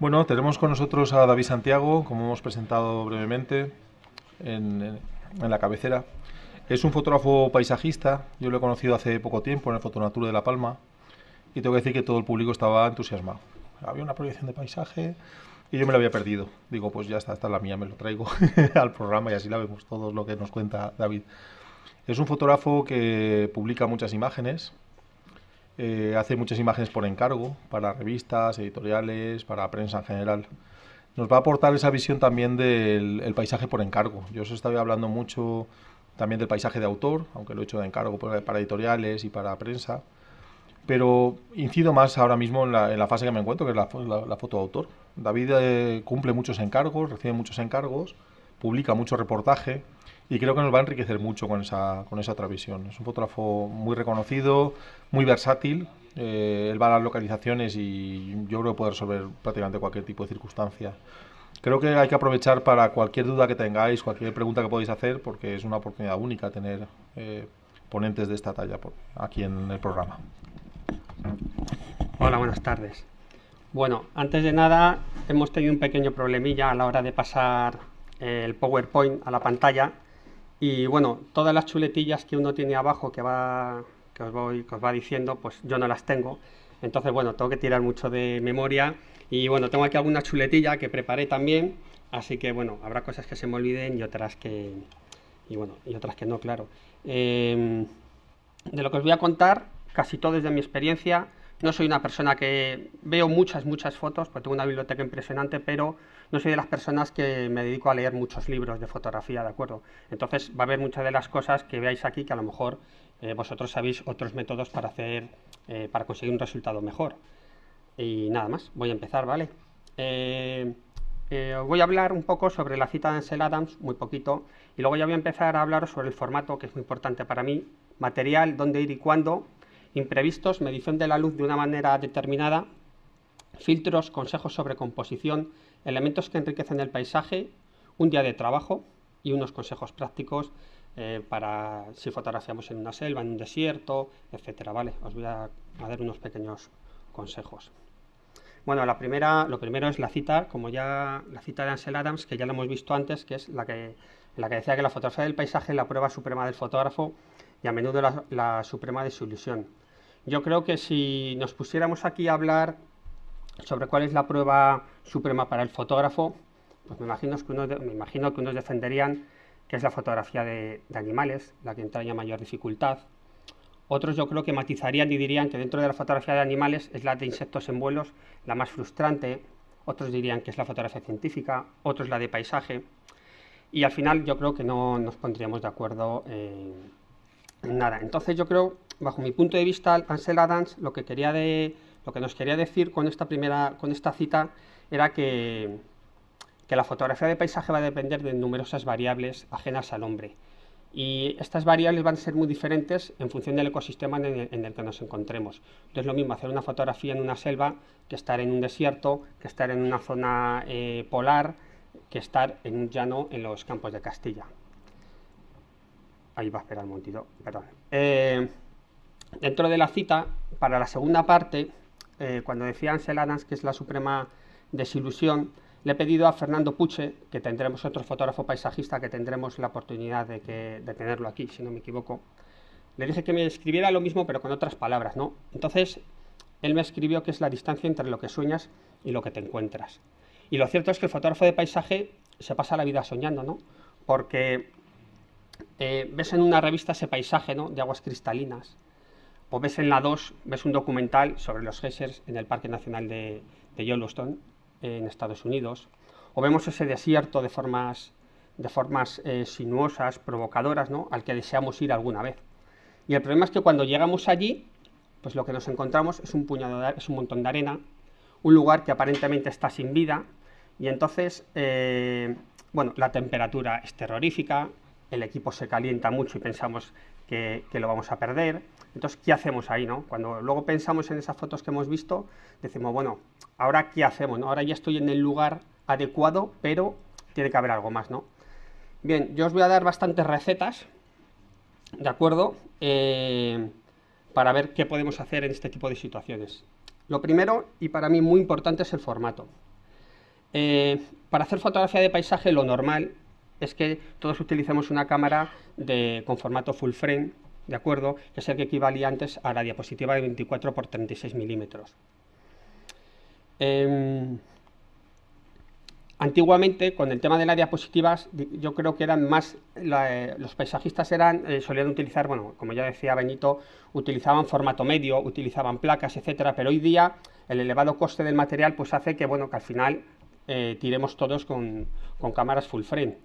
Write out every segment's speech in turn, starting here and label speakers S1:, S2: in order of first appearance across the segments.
S1: Bueno, tenemos con nosotros a David Santiago, como hemos presentado brevemente en la cabecera. Es un fotógrafo paisajista, yo lo he conocido hace poco tiempo en el Fotonatur de La Palma y tengo que decir que todo el público estaba entusiasmado. Había una proyección de paisaje y yo me lo había perdido. Digo, pues ya está, esta es la mía, me lo traigo al programa y así la vemos todo lo que nos cuenta David. Es un fotógrafo que publica muchas imágenes, hace muchas imágenes por encargo, para revistas, editoriales, para prensa en general. Nos va a aportar esa visión también del el paisaje por encargo. Yo os estaba hablando mucho también del paisaje de autor, aunque lo he hecho de encargo para editoriales y para prensa, pero incido más ahora mismo en la fase que me encuentro, que es la foto de autor. David cumple muchos encargos, recibe muchos encargos, publica mucho reportaje y creo que nos va a enriquecer mucho con esa otra visión. Es un fotógrafo muy reconocido, muy versátil. Él va a las localizaciones y yo creo que puede resolver prácticamente cualquier tipo de circunstancia. Creo que hay que aprovechar para cualquier duda que tengáis, cualquier pregunta que podáis hacer, porque es una oportunidad única tener ponentes de esta talla aquí en el programa.
S2: Hola, buenas tardes. Bueno, antes de nada, hemos tenido un pequeño problemilla a la hora de pasar el PowerPoint a la pantalla y bueno, todas las chuletillas que uno tiene abajo que os va diciendo, pues yo no las tengo. Entonces, bueno, tengo que tirar mucho de memoria y bueno, tengo aquí alguna chuletilla que preparé también, así que bueno, habrá cosas que se me olviden y otras que no, claro. De lo que os voy a contar, casi todo es de mi experiencia. No soy una persona que veo muchas fotos, porque tengo una biblioteca impresionante, pero no soy de las personas que me dedico a leer muchos libros de fotografía, ¿de acuerdo? Entonces va a haber muchas de las cosas que veáis aquí que a lo mejor vosotros sabéis otros métodos para hacer, para conseguir un resultado mejor. Y nada más, voy a empezar, ¿vale? Os voy a hablar un poco sobre la cita de Ansel Adams, muy poquito, y luego ya voy a empezar a hablar sobre el formato, que es muy importante para mí, material, dónde ir y cuándo, imprevistos, medición de la luz de una manera determinada, filtros, consejos sobre composición, elementos que enriquecen el paisaje, un día de trabajo y unos consejos prácticos para si fotografiamos en una selva, en un desierto, etcétera, ¿vale? Os voy a dar unos pequeños consejos. Bueno, lo primero es la cita, como ya la cita de Ansel Adams, que ya la hemos visto antes, que es la que decía que la fotografía del paisaje es la prueba suprema del fotógrafo y a menudo la suprema de su ilusión. Yo creo que si nos pusiéramos aquí a hablar sobre cuál es la prueba suprema para el fotógrafo, pues me imagino que unos defenderían que es la fotografía de animales, la que entraña mayor dificultad. Otros yo creo que matizarían y dirían que dentro de la fotografía de animales es la de insectos en vuelos la más frustrante. Otros dirían que es la fotografía científica, otros la de paisaje. Y al final yo creo que no nos pondríamos de acuerdo en nada. Entonces yo creo, bajo mi punto de vista, Ansel Adams lo que nos quería decir con esta cita era que la fotografía de paisaje va a depender de numerosas variables ajenas al hombre. Y estas variables van a ser muy diferentes en función del ecosistema en el que nos encontremos. No es lo mismo hacer una fotografía en una selva que estar en un desierto, que estar en una zona polar, que estar en un llano en los campos de Castilla. Ahí va a esperar un momentito, perdón. Dentro de la cita, para la segunda parte, cuando decía Ansel Adams que es la suprema desilusión, le he pedido a Fernando Puche, que tendremos otro fotógrafo paisajista, que tendremos la oportunidad de tenerlo aquí, si no me equivoco. Le dije que me escribiera lo mismo, pero con otras palabras, ¿no? Entonces, él me escribió que es la distancia entre lo que sueñas y lo que te encuentras. Y lo cierto es que el fotógrafo de paisaje se pasa la vida soñando, ¿no? Porque ves en una revista ese paisaje, ¿no?, de aguas cristalinas, o ves en la 2, ves un documental sobre los geysers en el Parque Nacional de Yellowstone, en Estados Unidos, o vemos ese desierto de formas sinuosas, provocadoras, ¿no?, al que deseamos ir alguna vez. Y el problema es que cuando llegamos allí, pues lo que nos encontramos es un montón de arena, un lugar que aparentemente está sin vida, y entonces, bueno, la temperatura es terrorífica, el equipo se calienta mucho y pensamos que lo vamos a perder. Entonces, ¿qué hacemos ahí, no? Cuando luego pensamos en esas fotos que hemos visto, decimos, bueno, ¿ahora qué hacemos, no? Ahora ya estoy en el lugar adecuado, pero tiene que haber algo más, ¿no? Bien, yo os voy a dar bastantes recetas, ¿de acuerdo? Para ver qué podemos hacer en este tipo de situaciones. Lo primero, y para mí muy importante, es el formato. Para hacer fotografía de paisaje lo normal es que todos utilicemos una cámara con formato full frame, ¿de acuerdo? Que es el que equivalía antes a la diapositiva de 24 x 36 milímetros. Antiguamente, con el tema de las diapositivas, yo creo que eran más, los paisajistas solían utilizar, bueno, como ya decía Benito, utilizaban formato medio, utilizaban placas, etcétera, pero hoy día el elevado coste del material pues hace que, bueno, que al final tiremos todos con cámaras full frame.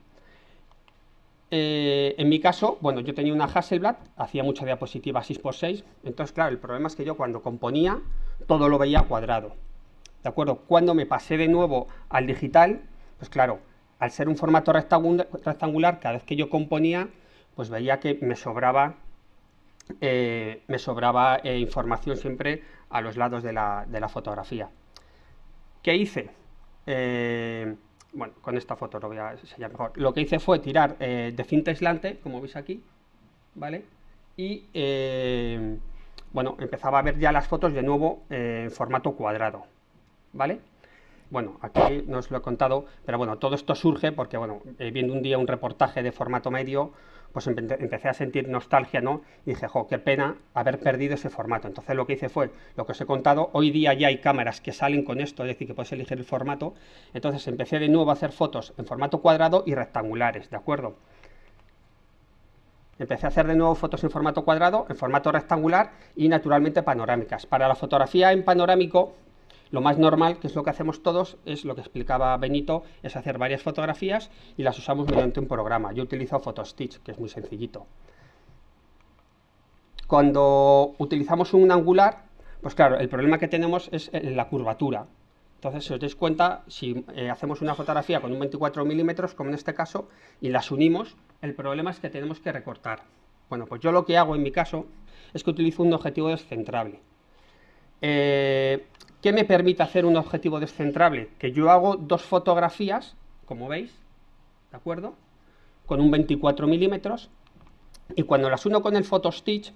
S2: En mi caso, bueno, yo tenía una Hasselblad, hacía mucha diapositiva 6x6, entonces, claro, el problema es que yo cuando componía todo lo veía cuadrado. ¿De acuerdo? Cuando me pasé de nuevo al digital, pues claro, al ser un formato rectangular, cada vez que yo componía, pues veía que me sobraba información siempre a los lados de la fotografía. ¿Qué hice? Bueno, con esta foto lo voy a enseñar mejor. Lo que hice fue tirar de cinta aislante, como veis aquí, ¿vale? Y bueno, empezaba a ver ya las fotos de nuevo en formato cuadrado, ¿vale? Bueno, aquí no os lo he contado, pero bueno, todo esto surge porque, bueno, viendo un día un reportaje de formato medio, pues empecé a sentir nostalgia, ¿no? Y dije, jo, qué pena haber perdido ese formato. Entonces lo que hice fue, lo que os he contado, hoy día ya hay cámaras que salen con esto, es decir, que puedes elegir el formato. Entonces empecé de nuevo a hacer fotos en formato cuadrado y rectangulares, ¿de acuerdo? Empecé a hacer de nuevo fotos en formato cuadrado, en formato rectangular y naturalmente panorámicas. Para la fotografía en panorámico, lo más normal, que es lo que hacemos todos, es lo que explicaba Benito, es hacer varias fotografías y las usamos mediante un programa. Yo utilizo PhotoStitch, que es muy sencillito. Cuando utilizamos un angular, pues claro, el problema que tenemos es la curvatura. Entonces, si os dais cuenta, si hacemos una fotografía con un 24 milímetros, como en este caso, y las unimos, el problema es que tenemos que recortar. Bueno, pues yo lo que hago en mi caso es que utilizo un objetivo descentrable. ¿Qué me permite hacer un objetivo descentrable? Que yo hago dos fotografías, como veis, ¿de acuerdo? Con un 24 milímetros, y cuando las uno con el PhotoStitch,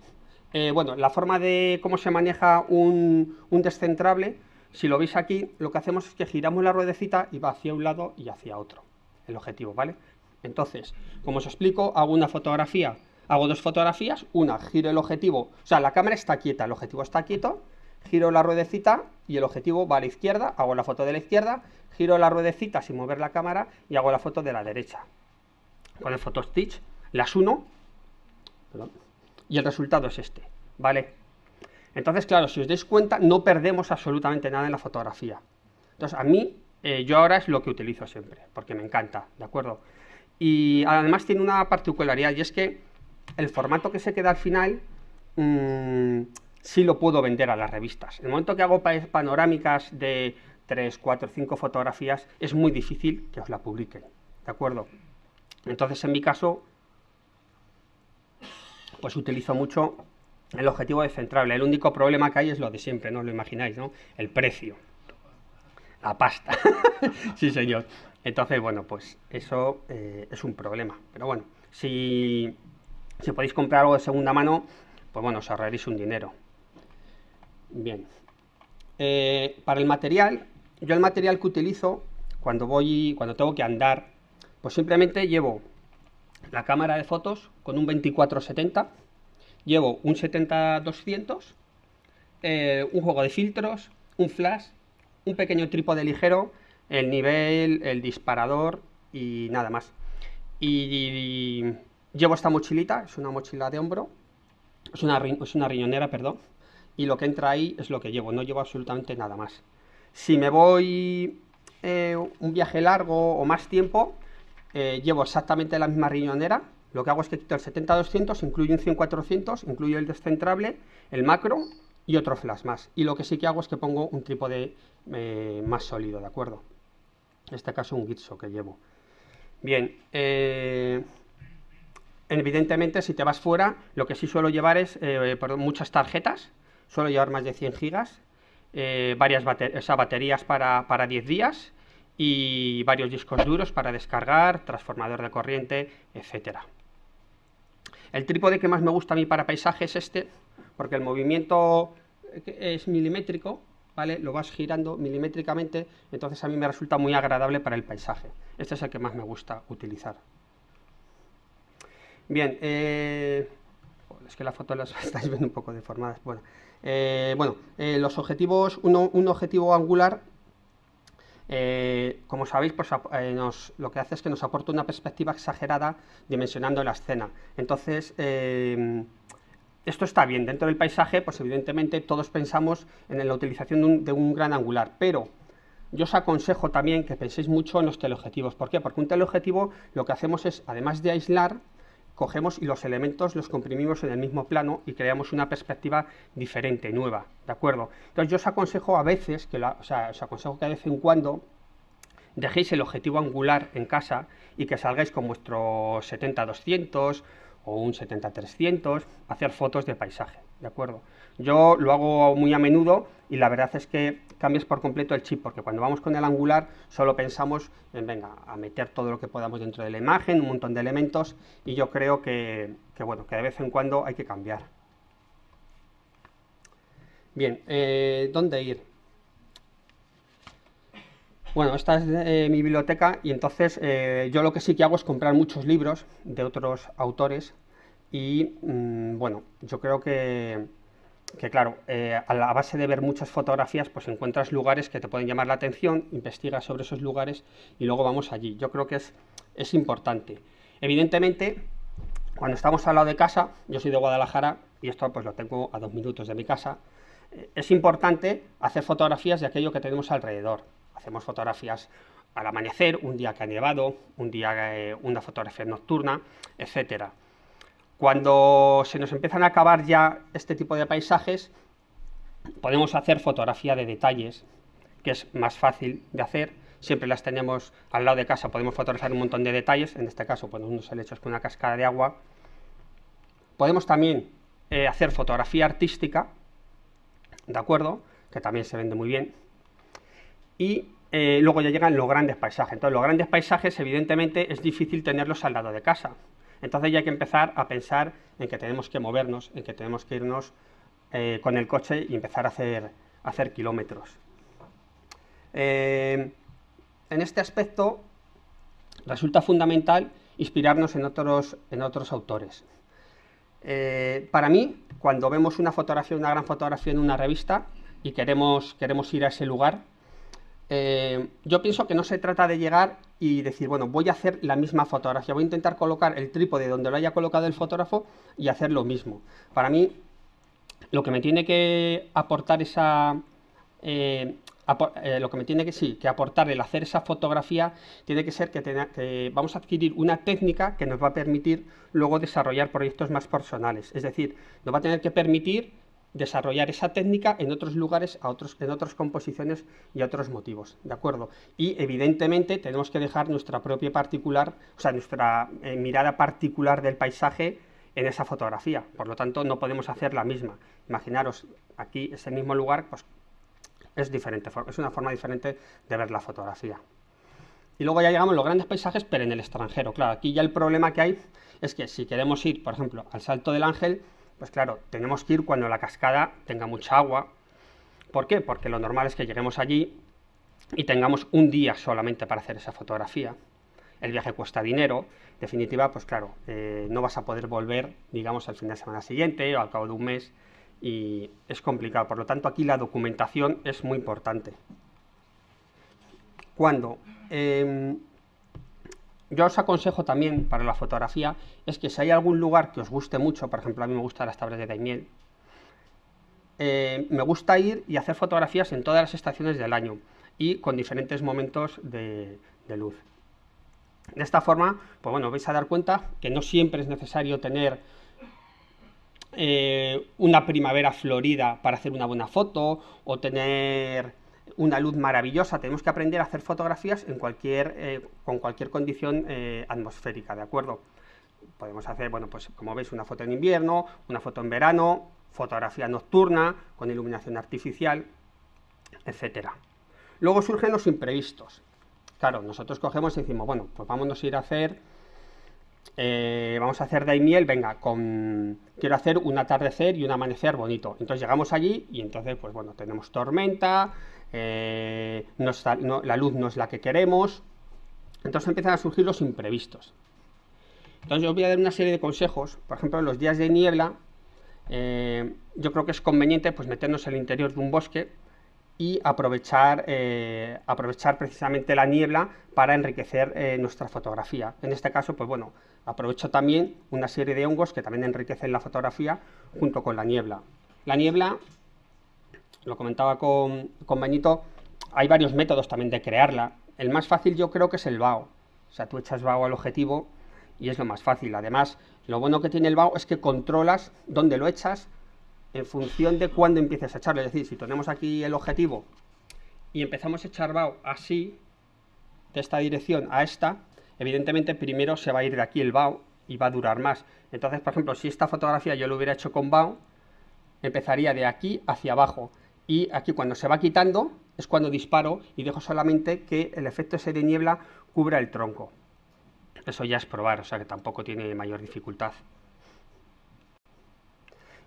S2: bueno, la forma de cómo se maneja un descentrable, si lo veis aquí, lo que hacemos es que giramos la ruedecita y va hacia un lado y hacia otro, el objetivo, ¿vale? Entonces, como os explico, hago una fotografía, hago dos fotografías, una, giro el objetivo, o sea, la cámara está quieta, el objetivo está quieto, giro la ruedecita y el objetivo va a la izquierda, hago la foto de la izquierda, giro la ruedecita sin mover la cámara y hago la foto de la derecha. Con el PhotoStitch las uno, perdón, y el resultado es este, ¿vale? Entonces, claro, si os dais cuenta, no perdemos absolutamente nada en la fotografía. Entonces, a mí, yo ahora es lo que utilizo siempre, porque me encanta, ¿de acuerdo? Y además tiene una particularidad, y es que el formato que se queda al final, sí lo puedo vender a las revistas. En el momento que hago panorámicas de 3, 4, 5 fotografías, es muy difícil que os la publiquen, ¿de acuerdo? Entonces, en mi caso, pues utilizo mucho el objetivo descentrable. El único problema que hay es lo de siempre, no os lo imagináis, ¿no? El precio, la pasta. Sí, señor. Entonces, bueno, pues eso es un problema. Pero bueno, si podéis comprar algo de segunda mano, pues bueno, os ahorraréis un dinero. Bien. Para el material, yo el material que utilizo cuando tengo que andar, pues simplemente llevo la cámara de fotos con un 24-70, llevo un 70-200, un juego de filtros, un flash, un pequeño trípode ligero, el nivel, el disparador y nada más. Y llevo esta mochilita, es una mochila de hombro, es una riñonera, perdón, y lo que entra ahí es lo que llevo, no llevo absolutamente nada más. Si me voy un viaje largo o más tiempo, llevo exactamente la misma riñonera. Lo que hago es que quito el 70-200, incluyo un 100-400, incluyo el descentrable, el macro y otro flash más. Y lo que sí que hago es que pongo un trípode más sólido, ¿de acuerdo? En este caso un Gitzo que llevo. Bien, evidentemente si te vas fuera, lo que sí suelo llevar es muchas tarjetas, suelo llevar más de 100 gigas, varias baterías para 10 días y varios discos duros para descargar, transformador de corriente, etcétera. El trípode que más me gusta a mí para paisaje es este, porque el movimiento es milimétrico, ¿vale? Lo vas girando milimétricamente, entonces a mí me resulta muy agradable para el paisaje. Este es el que más me gusta utilizar. Bien, es que la foto las estáis viendo un poco deformadas. Bueno, los objetivos, un objetivo angular, como sabéis, pues, lo que hace es que nos aporta una perspectiva exagerada dimensionando la escena. Entonces, esto está bien. Dentro del paisaje, pues evidentemente todos pensamos en la utilización de un gran angular, pero yo os aconsejo también que penséis mucho en los teleobjetivos. ¿Por qué? Porque un teleobjetivo lo que hacemos es, además de aislar, cogemos y los elementos los comprimimos en el mismo plano y creamos una perspectiva diferente, nueva, ¿de acuerdo? Entonces yo os aconsejo a veces, os aconsejo que de vez en cuando dejéis el objetivo angular en casa y que salgáis con vuestro 70-200 o un 70-300 a hacer fotos de paisaje, ¿de acuerdo? Yo lo hago muy a menudo y la verdad es que cambias por completo el chip, porque cuando vamos con el angular solo pensamos en, venga, a meter todo lo que podamos dentro de la imagen, un montón de elementos, y yo creo que de vez en cuando hay que cambiar. Bien, ¿dónde ir? Bueno, esta es mi biblioteca y entonces yo lo que sí que hago es comprar muchos libros de otros autores y bueno, yo creo que claro, a la base de ver muchas fotografías, pues encuentras lugares que te pueden llamar la atención, investigas sobre esos lugares y luego vamos allí. Yo creo que es importante. Evidentemente, cuando estamos al lado de casa, yo soy de Guadalajara y esto pues lo tengo a 2 minutos de mi casa, es importante hacer fotografías de aquello que tenemos alrededor. Hacemos fotografías al amanecer, un día que ha nevado, un día una fotografía nocturna, etcétera. Cuando se nos empiezan a acabar ya este tipo de paisajes, podemos hacer fotografía de detalles, que es más fácil de hacer. Siempre las tenemos al lado de casa, podemos fotografiar un montón de detalles, en este caso pues, unos helechos con una cascada de agua. Podemos también hacer fotografía artística, ¿de acuerdo? Que también se vende muy bien. Y luego ya llegan los grandes paisajes. Entonces los grandes paisajes evidentemente es difícil tenerlos al lado de casa. Entonces ya hay que empezar a pensar en que tenemos que movernos, en que tenemos que irnos con el coche y empezar a hacer kilómetros. En este aspecto resulta fundamental inspirarnos en otros autores. Para mí, cuando vemos una fotografía, una gran fotografía en una revista y queremos ir a ese lugar, yo pienso que no se trata de llegar y decir, bueno, voy a hacer la misma fotografía, voy a intentar colocar el trípode donde lo haya colocado el fotógrafo y hacer lo mismo. Para mí, lo que me tiene que aportar que aportar el hacer esa fotografía tiene que ser que vamos a adquirir una técnica que nos va a permitir luego desarrollar proyectos más personales. Es decir, nos va a tener que permitir desarrollar esa técnica en otros lugares, en otras composiciones y a otros motivos, ¿de acuerdo? Y evidentemente tenemos que dejar nuestra propia nuestra mirada particular del paisaje en esa fotografía, por lo tanto no podemos hacer la misma. Imaginaros, aquí ese mismo lugar, pues es diferente, es una forma diferente de ver la fotografía. Y luego ya llegamos a los grandes paisajes, pero en el extranjero. Claro, aquí ya el problema que hay es que si queremos ir, por ejemplo, al Salto del Ángel, pues claro, tenemos que ir cuando la cascada tenga mucha agua. ¿Por qué? Porque lo normal es que lleguemos allí y tengamos un día solamente para hacer esa fotografía. El viaje cuesta dinero. En definitiva, pues claro, no vas a poder volver, digamos, al fin de semana siguiente o al cabo de un mes y es complicado. Por lo tanto, aquí la documentación es muy importante. Yo os aconsejo también para la fotografía es que si hay algún lugar que os guste mucho, por ejemplo a mí me gustan las tablas de Daimiel, me gusta ir y hacer fotografías en todas las estaciones del año y con diferentes momentos de luz. De esta forma, pues bueno, vais a dar cuenta que no siempre es necesario tener una primavera florida para hacer una buena foto o tener una luz maravillosa. Tenemos que aprender a hacer fotografías con cualquier condición atmosférica, ¿de acuerdo? Podemos hacer, bueno, pues como veis, una foto en invierno, una foto en verano, fotografía nocturna, con iluminación artificial, etcétera. Luego surgen los imprevistos. Claro, nosotros cogemos y decimos, bueno, pues vámonos a ir a hacer vamos a hacer daimiel, venga, quiero hacer un atardecer y un amanecer bonito. Entonces llegamos allí y entonces, pues bueno, tenemos tormenta, la luz no es la que queremos, entonces empiezan a surgir los imprevistos. Entonces yo os voy a dar una serie de consejos. Por ejemplo, en los días de niebla, yo creo que es conveniente pues meternos en el interior de un bosque y aprovechar precisamente la niebla para enriquecer nuestra fotografía. En este caso, pues bueno, aprovecho también una serie de hongos que también enriquecen la fotografía junto con la niebla. La niebla, lo comentaba con Benito, hay varios métodos también de crearla. El más fácil yo creo que es el BAO. O sea, tú echas BAO al objetivo y es lo más fácil. Además, lo bueno que tiene el BAO es que controlas dónde lo echas en función de cuándo empieces a echarlo. Es decir, si tenemos aquí el objetivo y empezamos a echar BAO así, de esta dirección a esta, evidentemente primero se va a ir de aquí el BAO y va a durar más. Entonces, por ejemplo, si esta fotografía yo lo hubiera hecho con BAO, empezaría de aquí hacia abajo. Y aquí cuando se va quitando es cuando disparo y dejo solamente que el efecto ese de niebla cubra el tronco. Eso ya es probar, o sea que tampoco tiene mayor dificultad.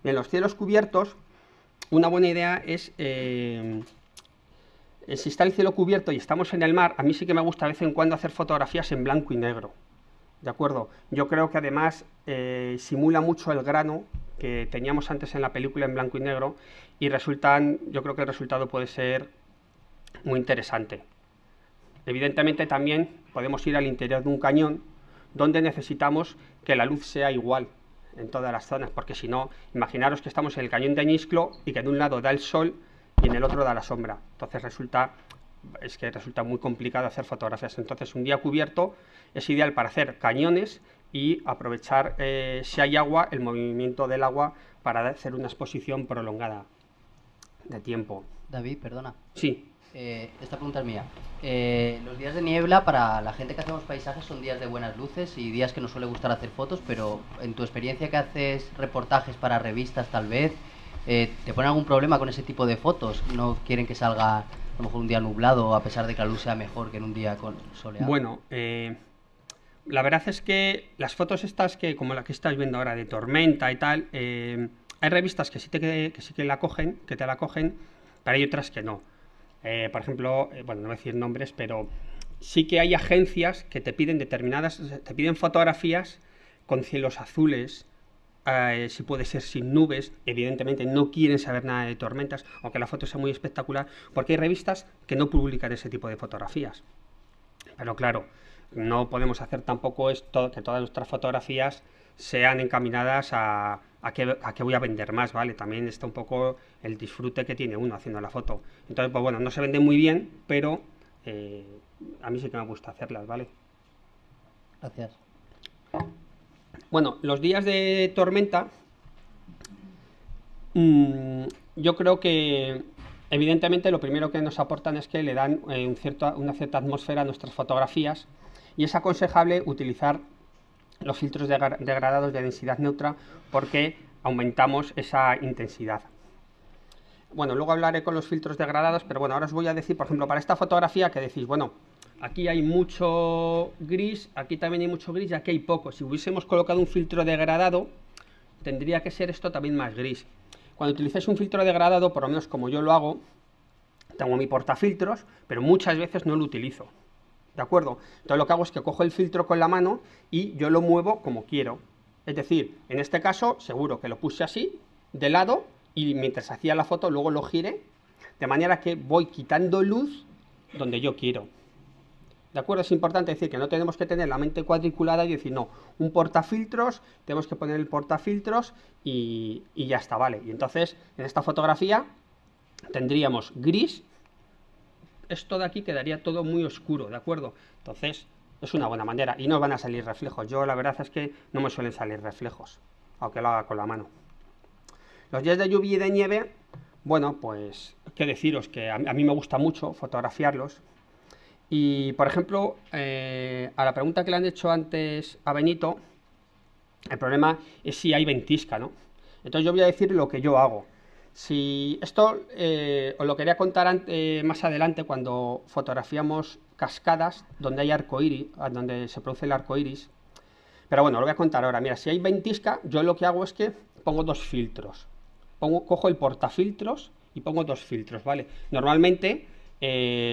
S2: En los cielos cubiertos, una buena idea es, si está el cielo cubierto y estamos en el mar, a mí sí que me gusta de vez en cuando hacer fotografías en blanco y negro. ¿De acuerdo? Yo creo que además simula mucho el grano que teníamos antes en la película en blanco y negro y yo creo que el resultado puede ser muy interesante. Evidentemente también podemos ir al interior de un cañón donde necesitamos que la luz sea igual en todas las zonas, porque si no, imaginaros que estamos en el cañón de Añisclo y que de un lado da el sol y en el otro da la sombra. Entonces resulta muy complicado hacer fotografías. Entonces un día cubierto es ideal para hacer cañones y aprovechar, si hay agua, el movimiento del agua para hacer una exposición prolongada de tiempo.
S3: David, perdona.
S2: Sí.
S3: Esta pregunta es mía. Los días de niebla para la gente que hacemos paisajes son días de buenas luces y días que nos suele gustar hacer fotos, pero en tu experiencia que haces reportajes para revistas tal vez, ¿te ponen algún problema con ese tipo de fotos? ¿No quieren que salga a lo mejor un día nublado a pesar de que la luz sea mejor que en un día con soleado?
S2: Bueno, la verdad es que las fotos estas, como la que estás viendo ahora de tormenta y tal, hay revistas que sí que te la cogen, pero hay otras que no. Por ejemplo, bueno, no voy a decir nombres, pero sí que hay agencias que te piden te piden fotografías con cielos azules, si puede ser sin nubes. Evidentemente no quieren saber nada de tormentas, aunque la foto sea muy espectacular, porque hay revistas que no publican ese tipo de fotografías. Pero claro, no podemos hacer tampoco esto, que todas nuestras fotografías sean encaminadas a que voy a vender más, ¿vale? También está un poco el disfrute que tiene uno haciendo la foto. Entonces, pues bueno, no se vende muy bien, pero a mí sí que me gusta hacerlas, ¿vale?
S3: Gracias.
S2: Bueno, los días de tormenta, yo creo que evidentemente lo primero que nos aportan es que le dan una cierta atmósfera a nuestras fotografías y es aconsejable utilizar los filtros degradados de densidad neutra porque aumentamos esa intensidad. Bueno, luego hablaré con los filtros degradados, pero bueno, ahora os voy a decir, por ejemplo, para esta fotografía que decís, bueno, aquí hay mucho gris, aquí también hay mucho gris y aquí hay poco. Si hubiésemos colocado un filtro degradado, tendría que ser esto también más gris. Cuando utilicéis un filtro degradado, por lo menos como yo lo hago, tengo mi portafiltros, pero muchas veces no lo utilizo. ¿De acuerdo? Entonces lo que hago es que cojo el filtro con la mano y yo lo muevo como quiero. Es decir, en este caso, seguro que lo puse así, de lado, y mientras hacía la foto luego lo giré, de manera que voy quitando luz donde yo quiero. ¿De acuerdo? Es importante decir que no tenemos que tener la mente cuadriculada y decir, no, un portafiltros, tenemos que poner el portafiltros y ya está, ¿vale? Y entonces, en esta fotografía tendríamos gris, esto de aquí quedaría todo muy oscuro, ¿de acuerdo? Entonces, es una buena manera y no van a salir reflejos. Yo la verdad es que no me suelen salir reflejos, aunque lo haga con la mano. Los días de lluvia y de nieve, bueno, pues, qué deciros, que a mí me gusta mucho fotografiarlos. Y, por ejemplo, a la pregunta que le han hecho antes a Benito, el problema es si hay ventisca, ¿no? Entonces yo voy a decir lo que yo hago. Si esto os lo quería contar más adelante cuando fotografiamos cascadas donde hay arcoíris, donde se produce el arco iris, Pero bueno, lo voy a contar ahora. Mira, si hay ventisca, yo lo que hago es que pongo dos filtros. Cojo el portafiltros y pongo dos filtros, ¿vale? Normalmente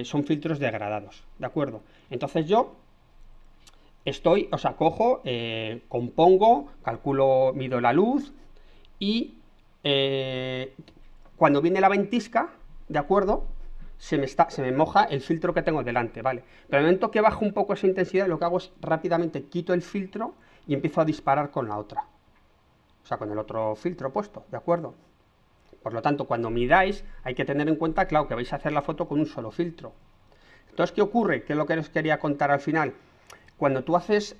S2: son filtros degradados, ¿de acuerdo? Entonces yo cojo, compongo, calculo, mido la luz y cuando viene la ventisca, ¿de acuerdo? Se me moja el filtro que tengo delante, ¿vale? Pero al momento que bajo un poco esa intensidad, lo que hago es rápidamente quito el filtro y empiezo a disparar con la otra. O sea, con el otro filtro puesto, ¿de acuerdo? Por lo tanto, cuando midáis, hay que tener en cuenta, claro, que vais a hacer la foto con un solo filtro. Entonces, ¿qué ocurre? ¿Qué es lo que os quería contar al final? Cuando tú haces...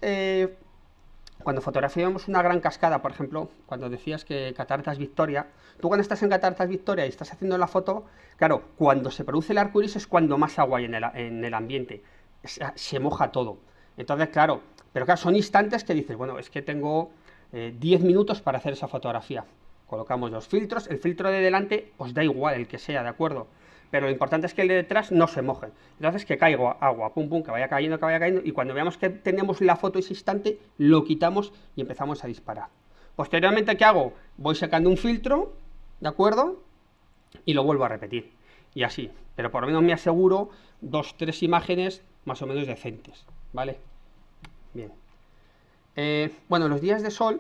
S2: cuando fotografiamos una gran cascada, por ejemplo, cuando decías que Cataratas Victoria, tú cuando estás en Cataratas Victoria y estás haciendo la foto, claro, cuando se produce el arco iris es cuando más agua hay en el ambiente, se moja todo. Entonces, claro, pero claro, son instantes que dices, bueno, es que tengo 10 minutos para hacer esa fotografía. Colocamos los filtros, el filtro de delante os da igual el que sea, ¿de acuerdo? Pero lo importante es que el de detrás no se moje. Entonces que caiga agua, pum pum, que vaya cayendo, y cuando veamos que tenemos la foto ese instante, lo quitamos y empezamos a disparar. Posteriormente, ¿qué hago? Voy sacando un filtro, ¿de acuerdo? Y lo vuelvo a repetir. Y así. Pero por lo menos me aseguro 2-3 imágenes más o menos decentes, ¿vale? Bien. Bueno, los días de sol...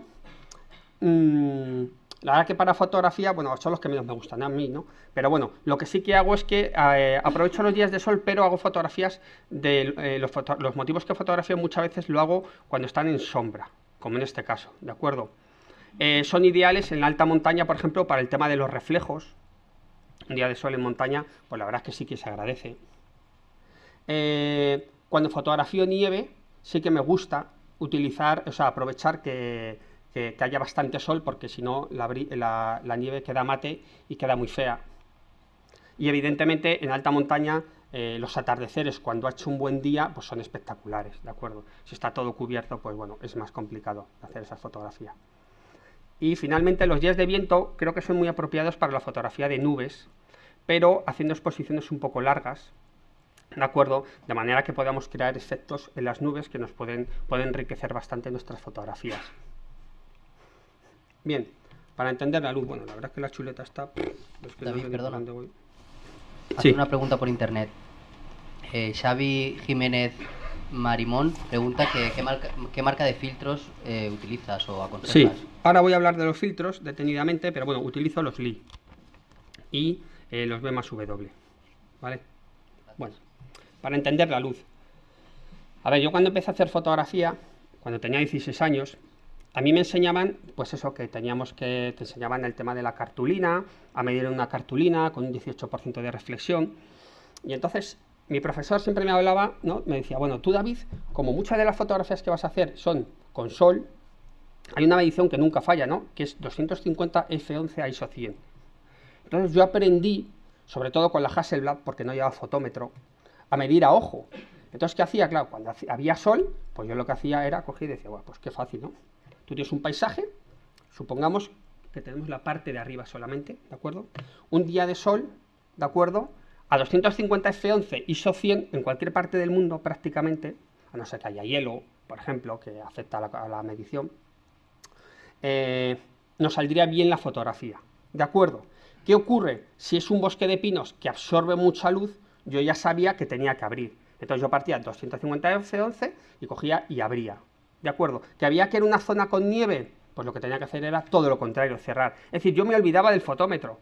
S2: la verdad que para fotografía, bueno, son los que menos me gustan a mí, ¿no? Pero bueno, lo que sí que hago es que aprovecho los días de sol, pero hago fotografías de los motivos que fotografío muchas veces lo hago cuando están en sombra, como en este caso, ¿de acuerdo? Son ideales en la alta montaña, por ejemplo, para el tema de los reflejos. Un día de sol en montaña, pues la verdad es que sí que se agradece. Cuando fotografío nieve, sí que me gusta utilizar, o sea, aprovechar que haya bastante sol, porque si no la nieve queda mate y queda muy fea. Y evidentemente en alta montaña los atardeceres, cuando ha hecho un buen día, pues son espectaculares, ¿de acuerdo? Si está todo cubierto, pues bueno, es más complicado hacer esa fotografía. Y finalmente los días de viento creo que son muy apropiados para la fotografía de nubes, pero haciendo exposiciones un poco largas, ¿de acuerdo? De manera que podamos crear efectos en las nubes que nos pueden enriquecer bastante nuestras fotografías. Bien, para entender la luz, bueno, la verdad es que la chuleta está... Es que
S3: David,
S2: no sé
S3: perdona.
S2: dónde voy.
S3: Hacer una pregunta por internet. Xavi Jiménez Marimón pregunta qué marca de filtros utilizas o aconsejas.
S2: Sí, ahora voy a hablar de los filtros detenidamente, pero bueno, utilizo los Lee y los B+W, ¿vale? Bueno, para entender la luz. A ver, yo cuando empecé a hacer fotografía, cuando tenía 16 años, a mí me enseñaban, pues eso, que te enseñaban el tema de la cartulina, a medir una cartulina con un 18% de reflexión. Y entonces mi profesor siempre me hablaba, ¿no? Me decía, bueno, tú, David, como muchas de las fotografías que vas a hacer son con sol, hay una medición que nunca falla, ¿no? Que es 250 f11 ISO 100. Entonces yo aprendí, sobre todo con la Hasselblad, porque no llevaba fotómetro, a medir a ojo. Entonces, ¿qué hacía? Claro, cuando había sol, pues yo lo que hacía era coger y decía, bueno, pues qué fácil, ¿no? Tú tienes un paisaje, supongamos que tenemos la parte de arriba solamente, ¿de acuerdo? Un día de sol, ¿de acuerdo? A 250 f11 ISO 100 en cualquier parte del mundo prácticamente, a no ser que haya hielo, por ejemplo, que afecta a la medición, nos saldría bien la fotografía, ¿de acuerdo? ¿Qué ocurre? Si es un bosque de pinos que absorbe mucha luz, yo ya sabía que tenía que abrir. Entonces yo partía 250 f11 y cogía y abría. ¿De acuerdo? ¿Que había que ir a una zona con nieve? Pues lo que tenía que hacer era todo lo contrario, cerrar. Es decir, yo me olvidaba del fotómetro.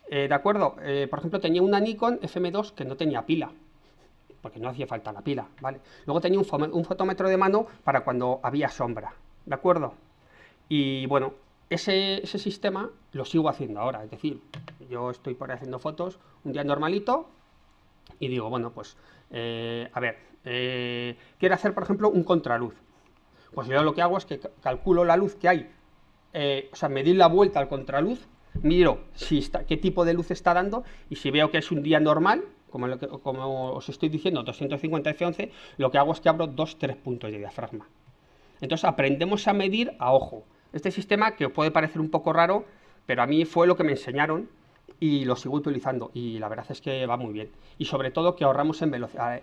S2: ¿De acuerdo? Por ejemplo, tenía una Nikon FM2 que no tenía pila, porque no hacía falta la pila, ¿vale? Luego tenía un fotómetro de mano para cuando había sombra, ¿de acuerdo? Y bueno, ese sistema lo sigo haciendo ahora. Es decir, yo estoy por ahí haciendo fotos un día normalito y digo, bueno, pues, a ver, quiero hacer, por ejemplo, un contraluz. Pues yo lo que hago es que calculo la luz que hay, o sea, medir la vuelta al contraluz, miro qué tipo de luz está dando, y si veo que es un día normal, como os estoy diciendo, 250 f11, lo que hago es que abro 2-3 puntos de diafragma. Entonces aprendemos a medir a ojo. Este sistema, que os puede parecer un poco raro, pero a mí fue lo que me enseñaron y lo sigo utilizando y la verdad es que va muy bien. Y sobre todo que ahorramos en velocidad,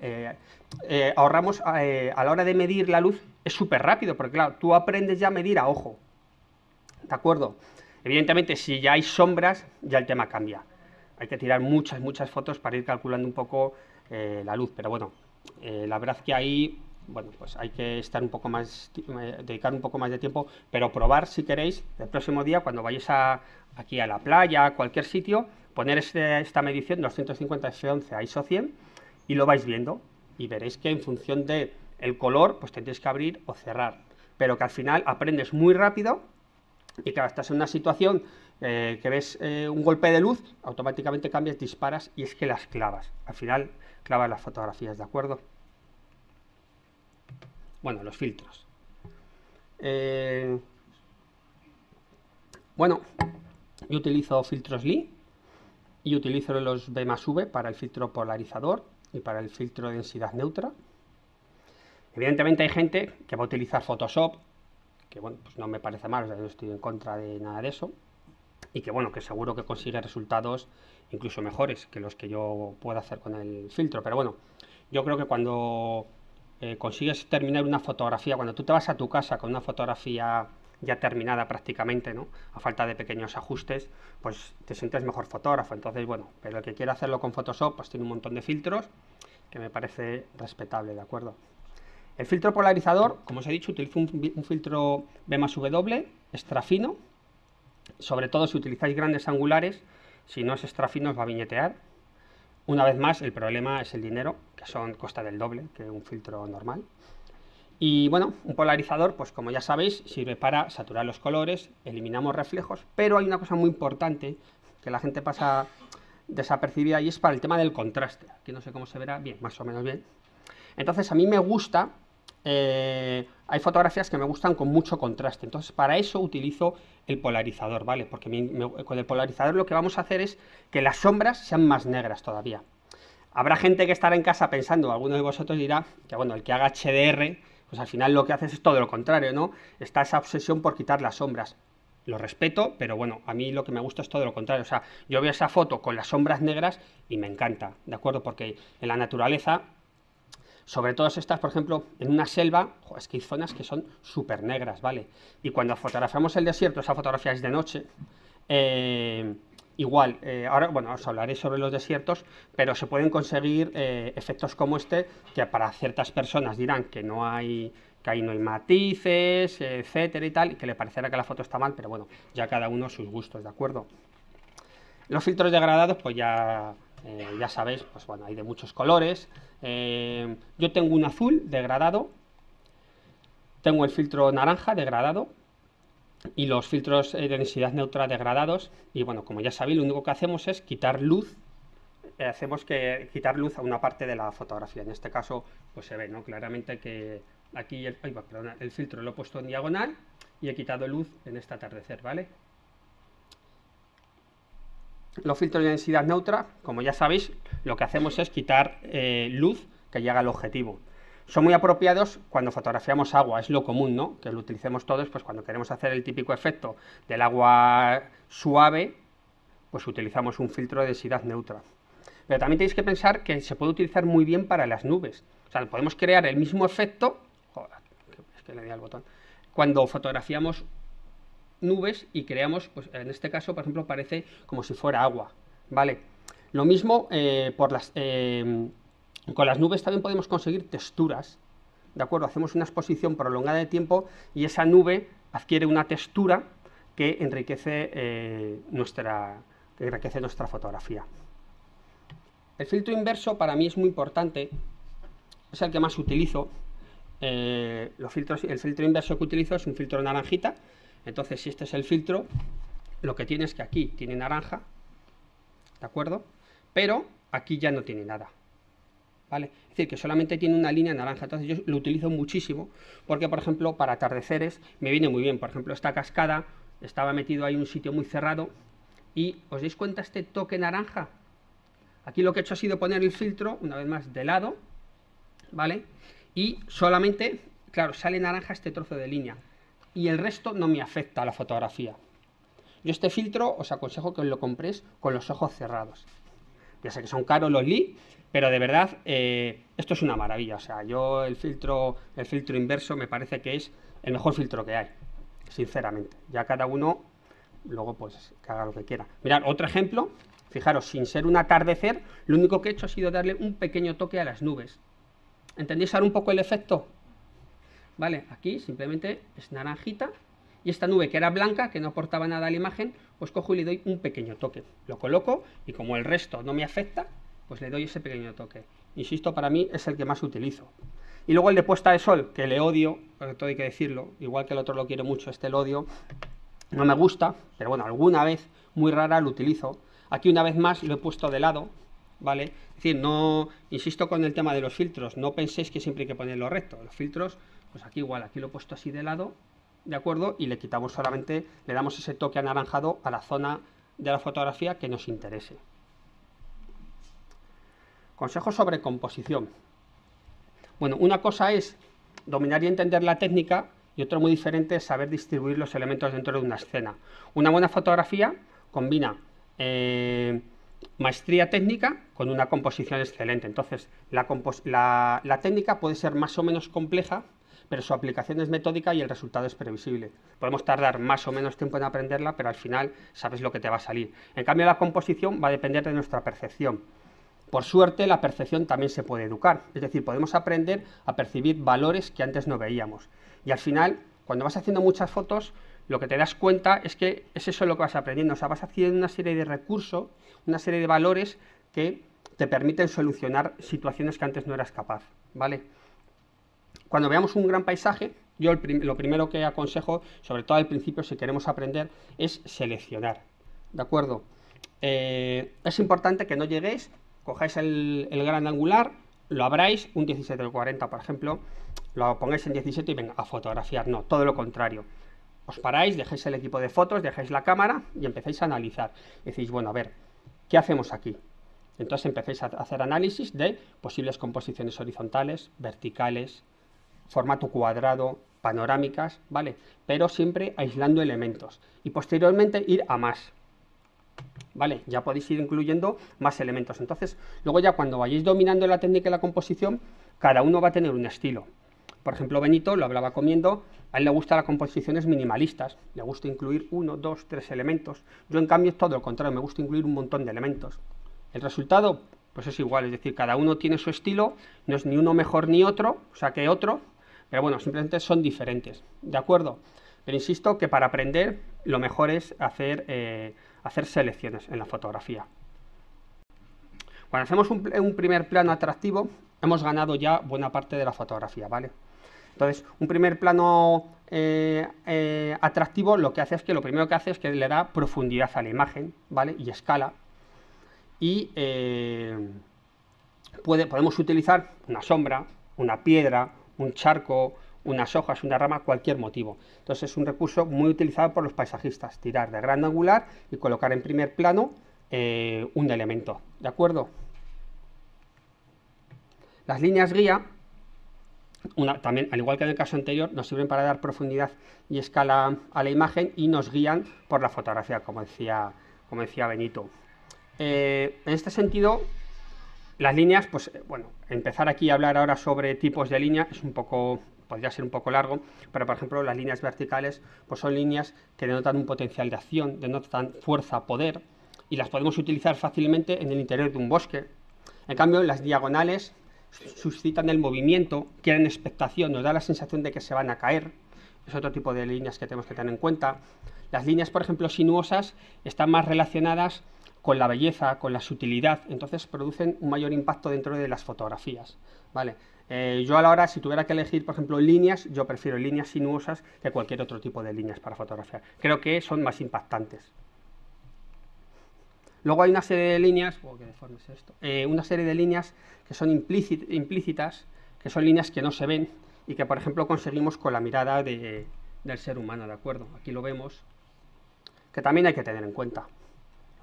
S2: ahorramos a la hora de medir la luz, es súper rápido, porque claro, tú aprendes ya a medir a ojo, ¿de acuerdo? Evidentemente, si ya hay sombras, ya el tema cambia. Hay que tirar muchas fotos para ir calculando un poco la luz, pero bueno, la verdad que ahí, bueno, pues hay que estar un poco más, dedicar un poco más de tiempo, pero probar si queréis, el próximo día, cuando vayáis aquí a la playa, a cualquier sitio, poner esta medición 250 f11 a ISO 100 y lo vais viendo y veréis que en función de el color, pues tendréis que abrir o cerrar, pero que al final aprendes muy rápido y claro, estás en una situación que ves un golpe de luz, automáticamente cambias, disparas y es que las clavas. Al final clavas las fotografías, ¿de acuerdo? Bueno, los filtros. Bueno, yo utilizo filtros Lee y utilizo los B+V para el filtro polarizador y para el filtro de densidad neutra. Evidentemente hay gente que va a utilizar Photoshop, que bueno, pues no me parece mal, o sea, no estoy en contra de nada de eso, y que bueno, que seguro que consigue resultados incluso mejores que los que yo pueda hacer con el filtro, pero bueno, yo creo que cuando consigues terminar una fotografía, cuando tú te vas a tu casa con una fotografía ya terminada prácticamente, ¿no?, a falta de pequeños ajustes, pues te sientes mejor fotógrafo. Entonces bueno, pero el que quiera hacerlo con Photoshop, pues tiene un montón de filtros que me parece respetable, ¿de acuerdo? El filtro polarizador, como os he dicho, utilizo un filtro B+W extra fino, sobre todo si utilizáis grandes angulares. Si no es extra fino os va a viñetear. Una vez más, el problema es el dinero, que cuesta del doble que un filtro normal. Y bueno, un polarizador, pues como ya sabéis, sirve para saturar los colores, eliminamos reflejos, pero hay una cosa muy importante que la gente pasa desapercibida y es para el tema del contraste. Aquí no sé cómo se verá, bien, más o menos bien. Entonces a mí me gusta, hay fotografías que me gustan con mucho contraste, entonces para eso utilizo el polarizador, ¿vale? Porque con el polarizador lo que vamos a hacer es que las sombras sean más negras todavía. Habrá gente que estará en casa pensando, alguno de vosotros dirá que bueno, el que haga HDR, pues al final lo que haces es todo lo contrario, ¿no? Está esa obsesión por quitar las sombras. Lo respeto, pero bueno, a mí lo que me gusta es todo lo contrario. O sea, yo veo esa foto con las sombras negras y me encanta, ¿de acuerdo? Porque en la naturaleza, sobre todo estas, por ejemplo, en una selva, es que hay zonas que son súper negras, ¿vale? Y cuando fotografiamos el desierto, esa fotografía es de noche, igual, ahora, bueno, os hablaré sobre los desiertos, pero se pueden conseguir efectos como este, que para ciertas personas dirán que no hay, que ahí no hay matices, etcétera y tal, y que le parecerá que la foto está mal, pero bueno, ya cada uno sus gustos, ¿de acuerdo? Los filtros degradados, pues ya sabéis, pues bueno, hay de muchos colores. Yo tengo un azul degradado, tengo el filtro naranja degradado y los filtros de densidad neutra degradados. Y bueno, como ya sabéis, lo único que hacemos es quitar luz. Hacemos que quitar luz a una parte de la fotografía. En este caso, pues se ve, ¿no?, claramente que aquí el filtro lo he puesto en diagonal y he quitado luz en este atardecer, ¿vale? Los filtros de densidad neutra, como ya sabéis, lo que hacemos es quitar luz que llega al objetivo. Son muy apropiados cuando fotografiamos agua, es lo común, ¿no?, que lo utilicemos todos, pues cuando queremos hacer el típico efecto del agua suave, pues utilizamos un filtro de densidad neutra. Pero también tenéis que pensar que se puede utilizar muy bien para las nubes. O sea, podemos crear el mismo efecto, joder, es que le di al botón, cuando fotografiamos nubes y creamos, pues en este caso, por ejemplo, parece como si fuera agua, ¿vale? Lo mismo con las nubes también podemos conseguir texturas, ¿de acuerdo? Hacemos una exposición prolongada de tiempo y esa nube adquiere una textura que enriquece nuestra fotografía. El filtro inverso para mí es muy importante, es el que más utilizo. El filtro inverso que utilizo es un filtro naranjita. Entonces, si este es el filtro, lo que tiene es que aquí tiene naranja, ¿de acuerdo? Pero aquí ya no tiene nada, ¿vale? Es decir, que solamente tiene una línea naranja. Entonces yo lo utilizo muchísimo porque, por ejemplo, para atardeceres me viene muy bien. Por ejemplo, esta cascada estaba metido ahí en un sitio muy cerrado y, ¿os dais cuenta este toque naranja? Aquí lo que he hecho ha sido poner el filtro, una vez más, de lado, ¿vale? Y solamente, claro, sale naranja este trozo de línea y el resto no me afecta a la fotografía. Yo este filtro os aconsejo que os lo compréis con los ojos cerrados. Ya sé que son caros los Lee, pero de verdad esto es una maravilla. O sea, yo el filtro inverso me parece que es el mejor filtro que hay, sinceramente. Ya cada uno luego pues que haga lo que quiera. Mirad, otro ejemplo, fijaros, sin ser un atardecer, lo único que he hecho ha sido darle un pequeño toque a las nubes. ¿Entendéis ahora un poco el efecto? Vale, aquí simplemente es naranjita, y esta nube que era blanca, que no aportaba nada a la imagen, pues cojo y le doy un pequeño toque. Lo coloco y como el resto no me afecta, pues le doy ese pequeño toque. Insisto, para mí es el que más utilizo. Y luego el de puesta de sol, que le odio, porque todo hay que decirlo, igual que el otro lo quiero mucho, este lo odio, no me gusta, pero bueno, alguna vez, muy rara, lo utilizo. Aquí una vez más lo he puesto de lado, ¿vale? Es decir, no, insisto con el tema de los filtros, no penséis que siempre hay que ponerlo recto. Los filtros, pues aquí igual, aquí lo he puesto así de lado, ¿de acuerdo? Y le quitamos solamente, le damos ese toque anaranjado a la zona de la fotografía que nos interese. Consejos sobre composición. Bueno, una cosa es dominar y entender la técnica y otra muy diferente es saber distribuir los elementos dentro de una escena. Una buena fotografía combina maestría técnica con una composición excelente. Entonces, la técnica puede ser más o menos compleja, pero su aplicación es metódica y el resultado es previsible. Podemos tardar más o menos tiempo en aprenderla, pero al final sabes lo que te va a salir. En cambio, la composición va a depender de nuestra percepción. Por suerte, la percepción también se puede educar, es decir, podemos aprender a percibir valores que antes no veíamos. Y al final, cuando vas haciendo muchas fotos, lo que te das cuenta es que es eso lo que vas aprendiendo. O sea, vas haciendo una serie de recursos, una serie de valores que te permiten solucionar situaciones que antes no eras capaz, ¿vale? Cuando veamos un gran paisaje, yo lo primero que aconsejo, sobre todo al principio si queremos aprender, es seleccionar, ¿de acuerdo? Es importante que no lleguéis, cojáis el gran angular, lo abráis, un 17-40 por ejemplo, lo pongáis en 17 y venga, a fotografiar. No, todo lo contrario. Os paráis, dejáis el equipo de fotos, dejáis la cámara y empezáis a analizar. Decís, bueno, a ver, ¿qué hacemos aquí? Entonces empecéis a hacer análisis de posibles composiciones horizontales, verticales, formato cuadrado, panorámicas, ¿vale? Pero siempre aislando elementos. Y posteriormente ir a más. ¿Vale? Ya podéis ir incluyendo más elementos. Entonces, luego ya cuando vayáis dominando la técnica de la composición, cada uno va a tener un estilo. Por ejemplo, Benito, lo hablaba comiendo, a él le gustan las composiciones minimalistas, le gusta incluir 1, 2, 3 elementos. Yo, en cambio, es todo lo contrario, me gusta incluir un montón de elementos. El resultado, pues es igual, es decir, cada uno tiene su estilo, no es ni uno mejor ni otro, o sea que otro, pero bueno, simplemente son diferentes, ¿de acuerdo? Pero insisto que para aprender lo mejor es hacer selecciones en la fotografía. Cuando hacemos un primer plano atractivo, hemos ganado ya buena parte de la fotografía, ¿vale? Entonces, un primer plano atractivo lo que hace es que lo primero que hace es que le da profundidad a la imagen, ¿vale? Y escala. Y podemos utilizar una sombra, una piedra, un charco, unas hojas, una rama, cualquier motivo. Entonces es un recurso muy utilizado por los paisajistas, tirar de gran angular y colocar en primer plano un elemento, ¿de acuerdo? Las líneas guía, también, al igual que en el caso anterior, nos sirven para dar profundidad y escala a la imagen y nos guían por la fotografía, como decía Benito. En este sentido, las líneas, pues bueno, empezar aquí a hablar ahora sobre tipos de línea es un poco, podría ser un poco largo, pero por ejemplo las líneas verticales pues son líneas que denotan un potencial de acción, denotan fuerza, poder, y las podemos utilizar fácilmente en el interior de un bosque. En cambio, las diagonales suscitan el movimiento, crean expectación, nos da la sensación de que se van a caer. Es otro tipo de líneas que tenemos que tener en cuenta. Las líneas, por ejemplo, sinuosas, están más relacionadas con la belleza, con la sutilidad, entonces producen un mayor impacto dentro de las fotografías, ¿vale? Yo a la hora, si tuviera que elegir, por ejemplo, líneas, yo prefiero líneas sinuosas que cualquier otro tipo de líneas para fotografiar. Creo que son más impactantes. Luego hay una serie de líneas, qué deforme es esto, una serie de líneas que son implícitas, que son líneas que no se ven y que, por ejemplo, conseguimos con la mirada del ser humano, ¿de acuerdo? Aquí lo vemos, que también hay que tener en cuenta.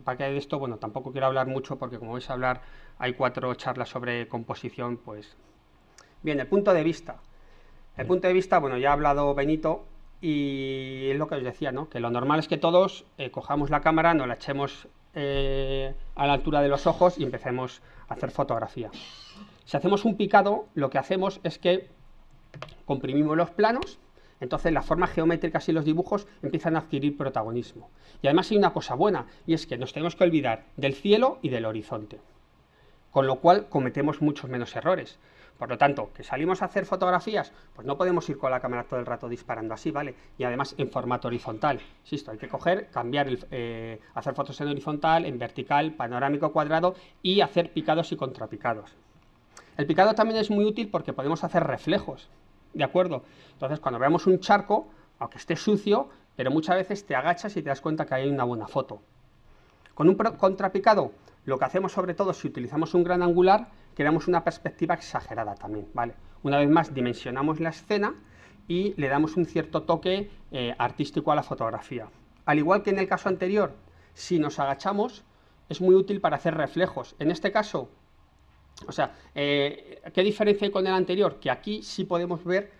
S2: Para que de esto, bueno, tampoco quiero hablar mucho porque como vais a hablar, hay 4 charlas sobre composición, pues... Bien, el punto de vista. El punto de vista, bueno, ya ha hablado Benito, Y es lo que os decía, ¿no? Que lo normal es que todos cojamos la cámara, nos la echemos a la altura de los ojos y empecemos a hacer fotografía. Si hacemos un picado, lo que hacemos es que comprimimos los planos, entonces las formas geométricas y los dibujos empiezan a adquirir protagonismo. Y además hay una cosa buena, y es que nos tenemos que olvidar del cielo y del horizonte, con lo cual cometemos muchos menos errores. Por lo tanto, que salimos a hacer fotografías, pues no podemos ir con la cámara todo el rato disparando así, ¿vale? Y además en formato horizontal. Insisto, hay que coger, cambiar, hacer fotos en horizontal, en vertical, panorámico, cuadrado y hacer picados y contrapicados. El picado también es muy útil porque podemos hacer reflejos, ¿de acuerdo? Entonces, cuando veamos un charco, aunque esté sucio, pero muchas veces te agachas y te das cuenta que hay una buena foto. Con un contrapicado, lo que hacemos sobre todo si utilizamos un gran angular, creamos una perspectiva exagerada también, ¿vale? Una vez más dimensionamos la escena y le damos un cierto toque artístico a la fotografía. Al igual que en el caso anterior, si nos agachamos, es muy útil para hacer reflejos. En este caso, o sea, ¿qué diferencia hay con el anterior? Que aquí sí podemos ver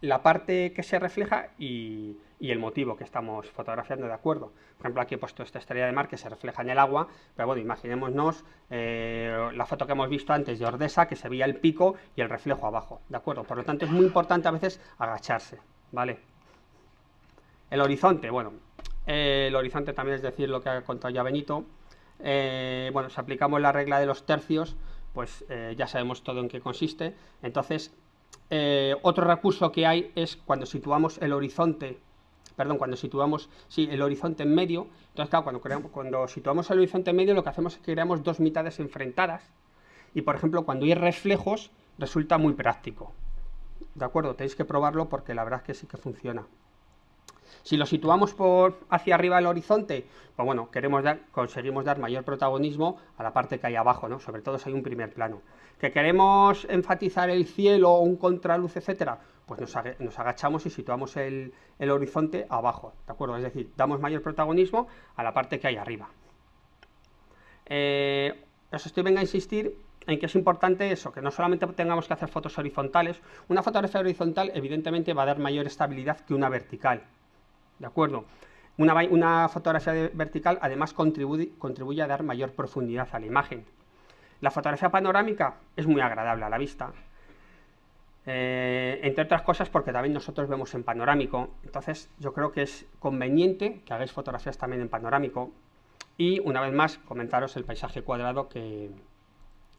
S2: la parte que se refleja y el motivo que estamos fotografiando, ¿de acuerdo? Por ejemplo, aquí he puesto esta estrella de mar que se refleja en el agua, pero bueno, imaginémonos la foto que hemos visto antes de Ordesa, que se veía el pico y el reflejo abajo, ¿de acuerdo? Por lo tanto, es muy importante a veces agacharse, ¿vale? El horizonte, bueno, el horizonte también es decir lo que ha contado ya Benito. Bueno, si aplicamos la regla de los tercios, pues ya sabemos todo en qué consiste. Entonces, otro recurso que hay es cuando situamos el horizonte, cuando situamos el horizonte en medio. Entonces, claro, cuando situamos el horizonte en medio, lo que hacemos es que creamos dos mitades enfrentadas. Y, por ejemplo, cuando hay reflejos, resulta muy práctico. ¿De acuerdo? Tenéis que probarlo porque la verdad es que sí que funciona. Si lo situamos hacia arriba del horizonte, pues bueno, conseguimos dar mayor protagonismo a la parte que hay abajo, ¿no? Sobre todo si hay un primer plano. ¿Que queremos enfatizar el cielo, un contraluz, etcétera? Pues nos agachamos y situamos el horizonte abajo, ¿de acuerdo? Es decir, damos mayor protagonismo a la parte que hay arriba. Os vengo a insistir en que es importante eso, que no solamente tengamos que hacer fotos horizontales. Una fotografía horizontal evidentemente va a dar mayor estabilidad que una vertical, ¿de acuerdo? Una fotografía vertical además contribuye a dar mayor profundidad a la imagen. La fotografía panorámica es muy agradable a la vista, entre otras cosas porque también nosotros vemos en panorámico. Entonces yo creo que es conveniente que hagáis fotografías también en panorámico. Y una vez más comentaros el paisaje cuadrado que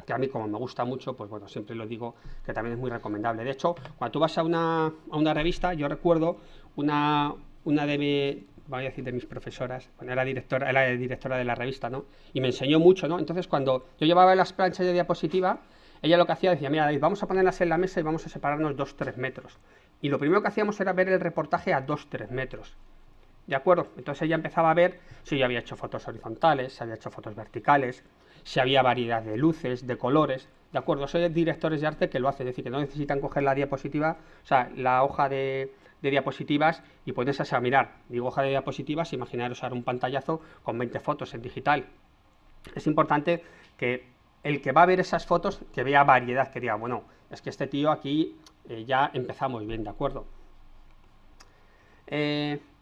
S2: a mí, como me gusta mucho, pues bueno, siempre lo digo, que también es muy recomendable. De hecho, cuando tú vas a una revista, yo recuerdo una voy a decir de mis profesoras, bueno, era directora de la revista, ¿no? Y me enseñó mucho, ¿no? Entonces, cuando yo llevaba las planchas de diapositiva, ella lo que hacía, decía, mira, David, vamos a ponerlas en la mesa y vamos a separarnos 2-3 metros. Y lo primero que hacíamos era ver el reportaje a 2-3 metros. ¿De acuerdo? Entonces ella empezaba a ver si yo había hecho fotos horizontales, si había hecho fotos verticales, si había variedad de luces, de colores. ¿De acuerdo? Soy directores de arte que lo hacen, es decir, que no necesitan coger la diapositiva, o sea, la hoja de diapositivas y ponerse a mirar. Digo hoja de diapositivas, imaginaros ahora un pantallazo con 20 fotos en digital. Es importante que el que va a ver esas fotos, que vea variedad, que diga, bueno, es que este tío aquí ya empezamos bien, ¿de acuerdo?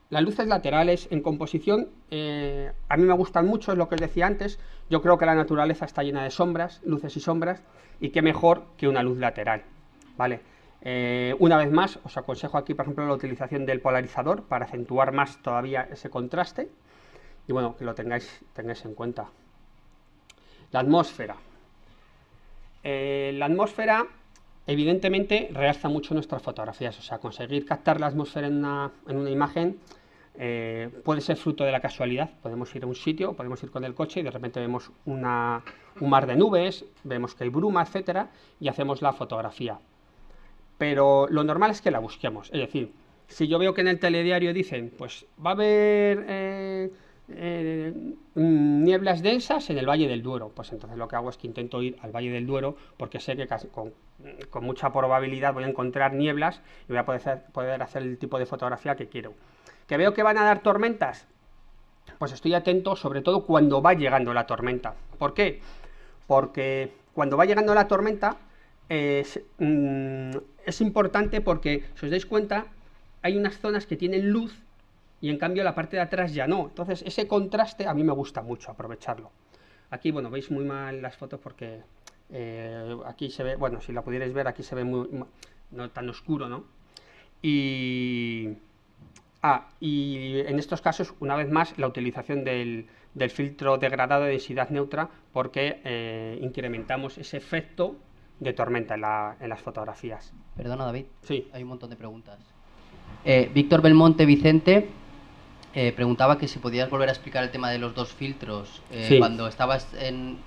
S2: Las luces laterales en composición a mí me gustan mucho, es lo que os decía antes. Yo creo que la naturaleza está llena de sombras, luces y sombras, y qué mejor que una luz lateral, ¿vale? Una vez más, os aconsejo aquí, por ejemplo, la utilización del polarizador para acentuar más todavía ese contraste, y bueno, que lo tengáis en cuenta. La atmósfera. La atmósfera, evidentemente, realza mucho nuestras fotografías, o sea, conseguir captar la atmósfera en una imagen puede ser fruto de la casualidad. Podemos ir a un sitio, podemos ir con el coche y de repente vemos un mar de nubes, vemos que hay bruma, etcétera, y hacemos la fotografía. Pero lo normal es que la busquemos, es decir, si yo veo que en el telediario dicen, pues va a haber nieblas densas en el Valle del Duero, pues entonces lo que hago es que intento ir al Valle del Duero porque sé que con mucha probabilidad voy a encontrar nieblas y voy a poder hacer el tipo de fotografía que quiero. ¿Que veo que van a dar tormentas? Pues estoy atento, sobre todo cuando va llegando la tormenta. ¿Por qué? Porque cuando va llegando la tormenta es importante porque, si os dais cuenta, hay unas zonas que tienen luz y en cambio la parte de atrás ya no. Entonces ese contraste a mí me gusta mucho aprovecharlo. Aquí, bueno, veis muy mal las fotos porque aquí se ve, bueno, si la pudierais ver, aquí se ve no tan oscuro, ¿no? Y en estos casos, una vez más, la utilización del filtro degradado de densidad neutra, porque incrementamos ese efecto de tormenta en las fotografías.
S3: Perdona, David.
S2: Sí.
S3: Hay un montón de preguntas. Víctor Belmonte Vicente preguntaba que si podías volver a explicar el tema de los dos filtros
S2: Sí.
S3: cuando estabas en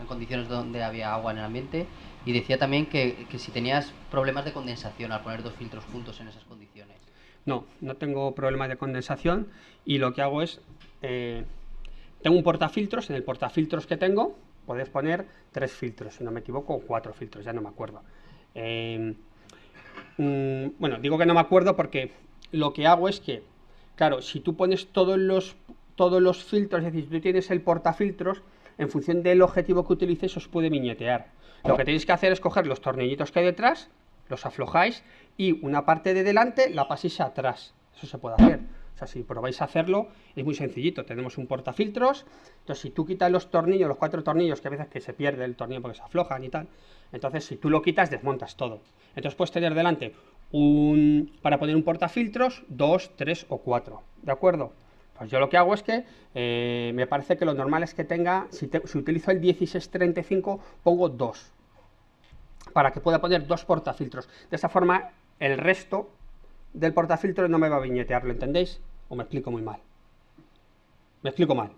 S3: condiciones donde había agua en el ambiente, y decía también que si tenías problemas de condensación al poner dos filtros juntos en esas condiciones.
S2: No, no tengo problemas de condensación, y lo que hago es, tengo un portafiltros. En el portafiltros que tengo podéis poner 3 filtros, si no me equivoco, o 4 filtros, ya no me acuerdo. Bueno, digo que no me acuerdo porque lo que hago es que, claro, si tú pones todos los filtros, es decir, si tú tienes el portafiltros, en función del objetivo que utilices os puede viñetear. Lo que tenéis que hacer es coger los tornillitos que hay detrás, los aflojáis y una parte de delante la paséis atrás. Eso se puede hacer. O sea, si probáis a hacerlo, es muy sencillito. Tenemos un portafiltros. Entonces, si tú quitas los tornillos, los 4 tornillos, que a veces que se pierde el tornillo porque se aflojan y tal, entonces si tú lo quitas, desmontas todo. Entonces puedes tener delante para poner un portafiltros, 2, 3 o 4. ¿De acuerdo? Pues yo lo que hago es que me parece que lo normal es que tenga, si utilizo el 1635, pongo 2, para que pueda poner 2 portafiltros. De esa forma, el resto del portafiltro no me va a viñetear, ¿lo entendéis? ¿O me explico muy mal? ¿Me explico mal?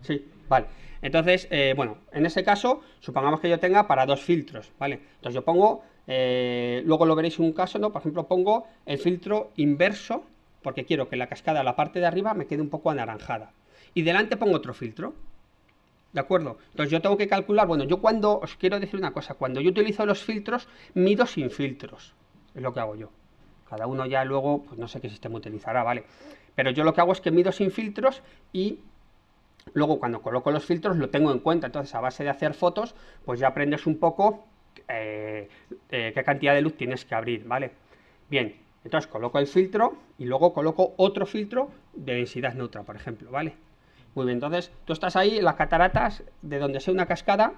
S2: Sí, vale. Entonces, bueno, en ese caso, supongamos que yo tenga para 2 filtros, ¿vale? Entonces yo pongo, luego lo veréis en un caso, ¿no? Por ejemplo, pongo el filtro inverso, porque quiero que la cascada, la parte de arriba, me quede un poco anaranjada. Y delante pongo otro filtro, ¿de acuerdo? Entonces yo tengo que calcular, bueno, yo cuando, os quiero decir una cosa, cuando yo utilizo los filtros, mido sin filtros, es lo que hago yo. Cada uno ya luego, pues no sé qué sistema utilizará, ¿vale? Pero yo lo que hago es que mido sin filtros y luego cuando coloco los filtros lo tengo en cuenta. Entonces, a base de hacer fotos, pues ya aprendes un poco qué cantidad de luz tienes que abrir, ¿vale? Bien, entonces coloco el filtro y luego coloco otro filtro de densidad neutra, por ejemplo, ¿vale? Muy bien, entonces tú estás ahí en las cataratas de donde sea una cascada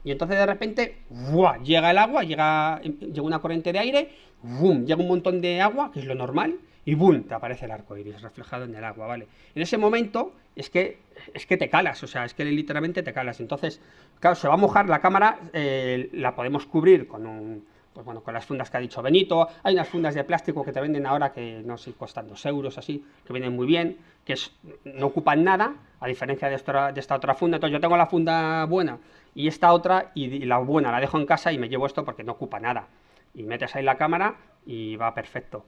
S2: y entonces de repente ¡buah!, llega el agua, llega una corriente de aire, ¡bum!, llega un montón de agua, que es lo normal, y ¡bum!, te aparece el arco iris reflejado en el agua, ¿vale? En ese momento es que te calas, o sea, es que literalmente te calas. Entonces, claro, se va a mojar la cámara, la podemos cubrir con pues bueno, con las fundas que ha dicho Benito. Hay unas fundas de plástico que te venden ahora que no sé, cuestan 2 euros así, que vienen muy bien, que no ocupan nada, a diferencia de esta otra funda. Entonces yo tengo la funda buena y esta otra, y la buena la dejo en casa y me llevo esto porque no ocupa nada. Y metes ahí la cámara y va perfecto.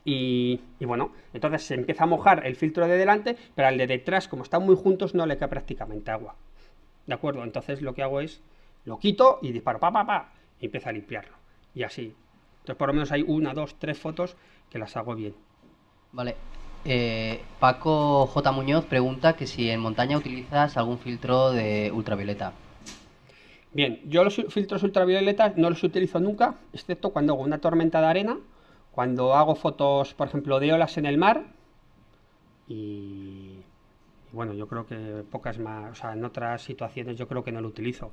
S2: Y bueno, entonces se empieza a mojar el filtro de delante, pero al de detrás, como están muy juntos, no le cae prácticamente agua. ¿De acuerdo? Entonces lo que hago es, lo quito y disparo, y empiezo a limpiarlo. Y así. Entonces por lo menos hay 1, 2, 3 fotos que las hago bien.
S3: Vale. Paco J. Muñoz pregunta que si en montaña utilizas algún filtro de ultravioleta.
S2: Bien, yo los filtros ultravioletas no los utilizo nunca, excepto cuando hago una tormenta de arena, cuando hago fotos, por ejemplo, de olas en el mar, y bueno, yo creo que pocas más, o sea, en otras situaciones yo creo que no lo utilizo.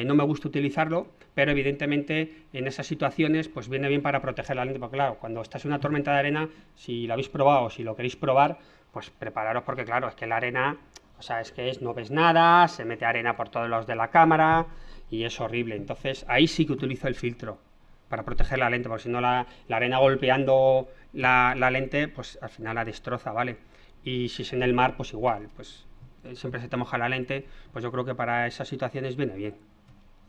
S2: No me gusta utilizarlo, pero evidentemente en esas situaciones pues viene bien para proteger la lente, porque claro, cuando estás en una tormenta de arena, si lo habéis probado o si lo queréis probar, pues prepararos, porque claro, es que la arena, o sea, no ves nada, se mete arena por todos lados de la cámara y es horrible. Entonces ahí sí que utilizo el filtro para proteger la lente, porque si no la arena golpeando la lente, pues al final la destroza, ¿vale? Y si es en el mar, pues igual, pues siempre se te moja la lente, pues yo creo que para esas situaciones viene bien.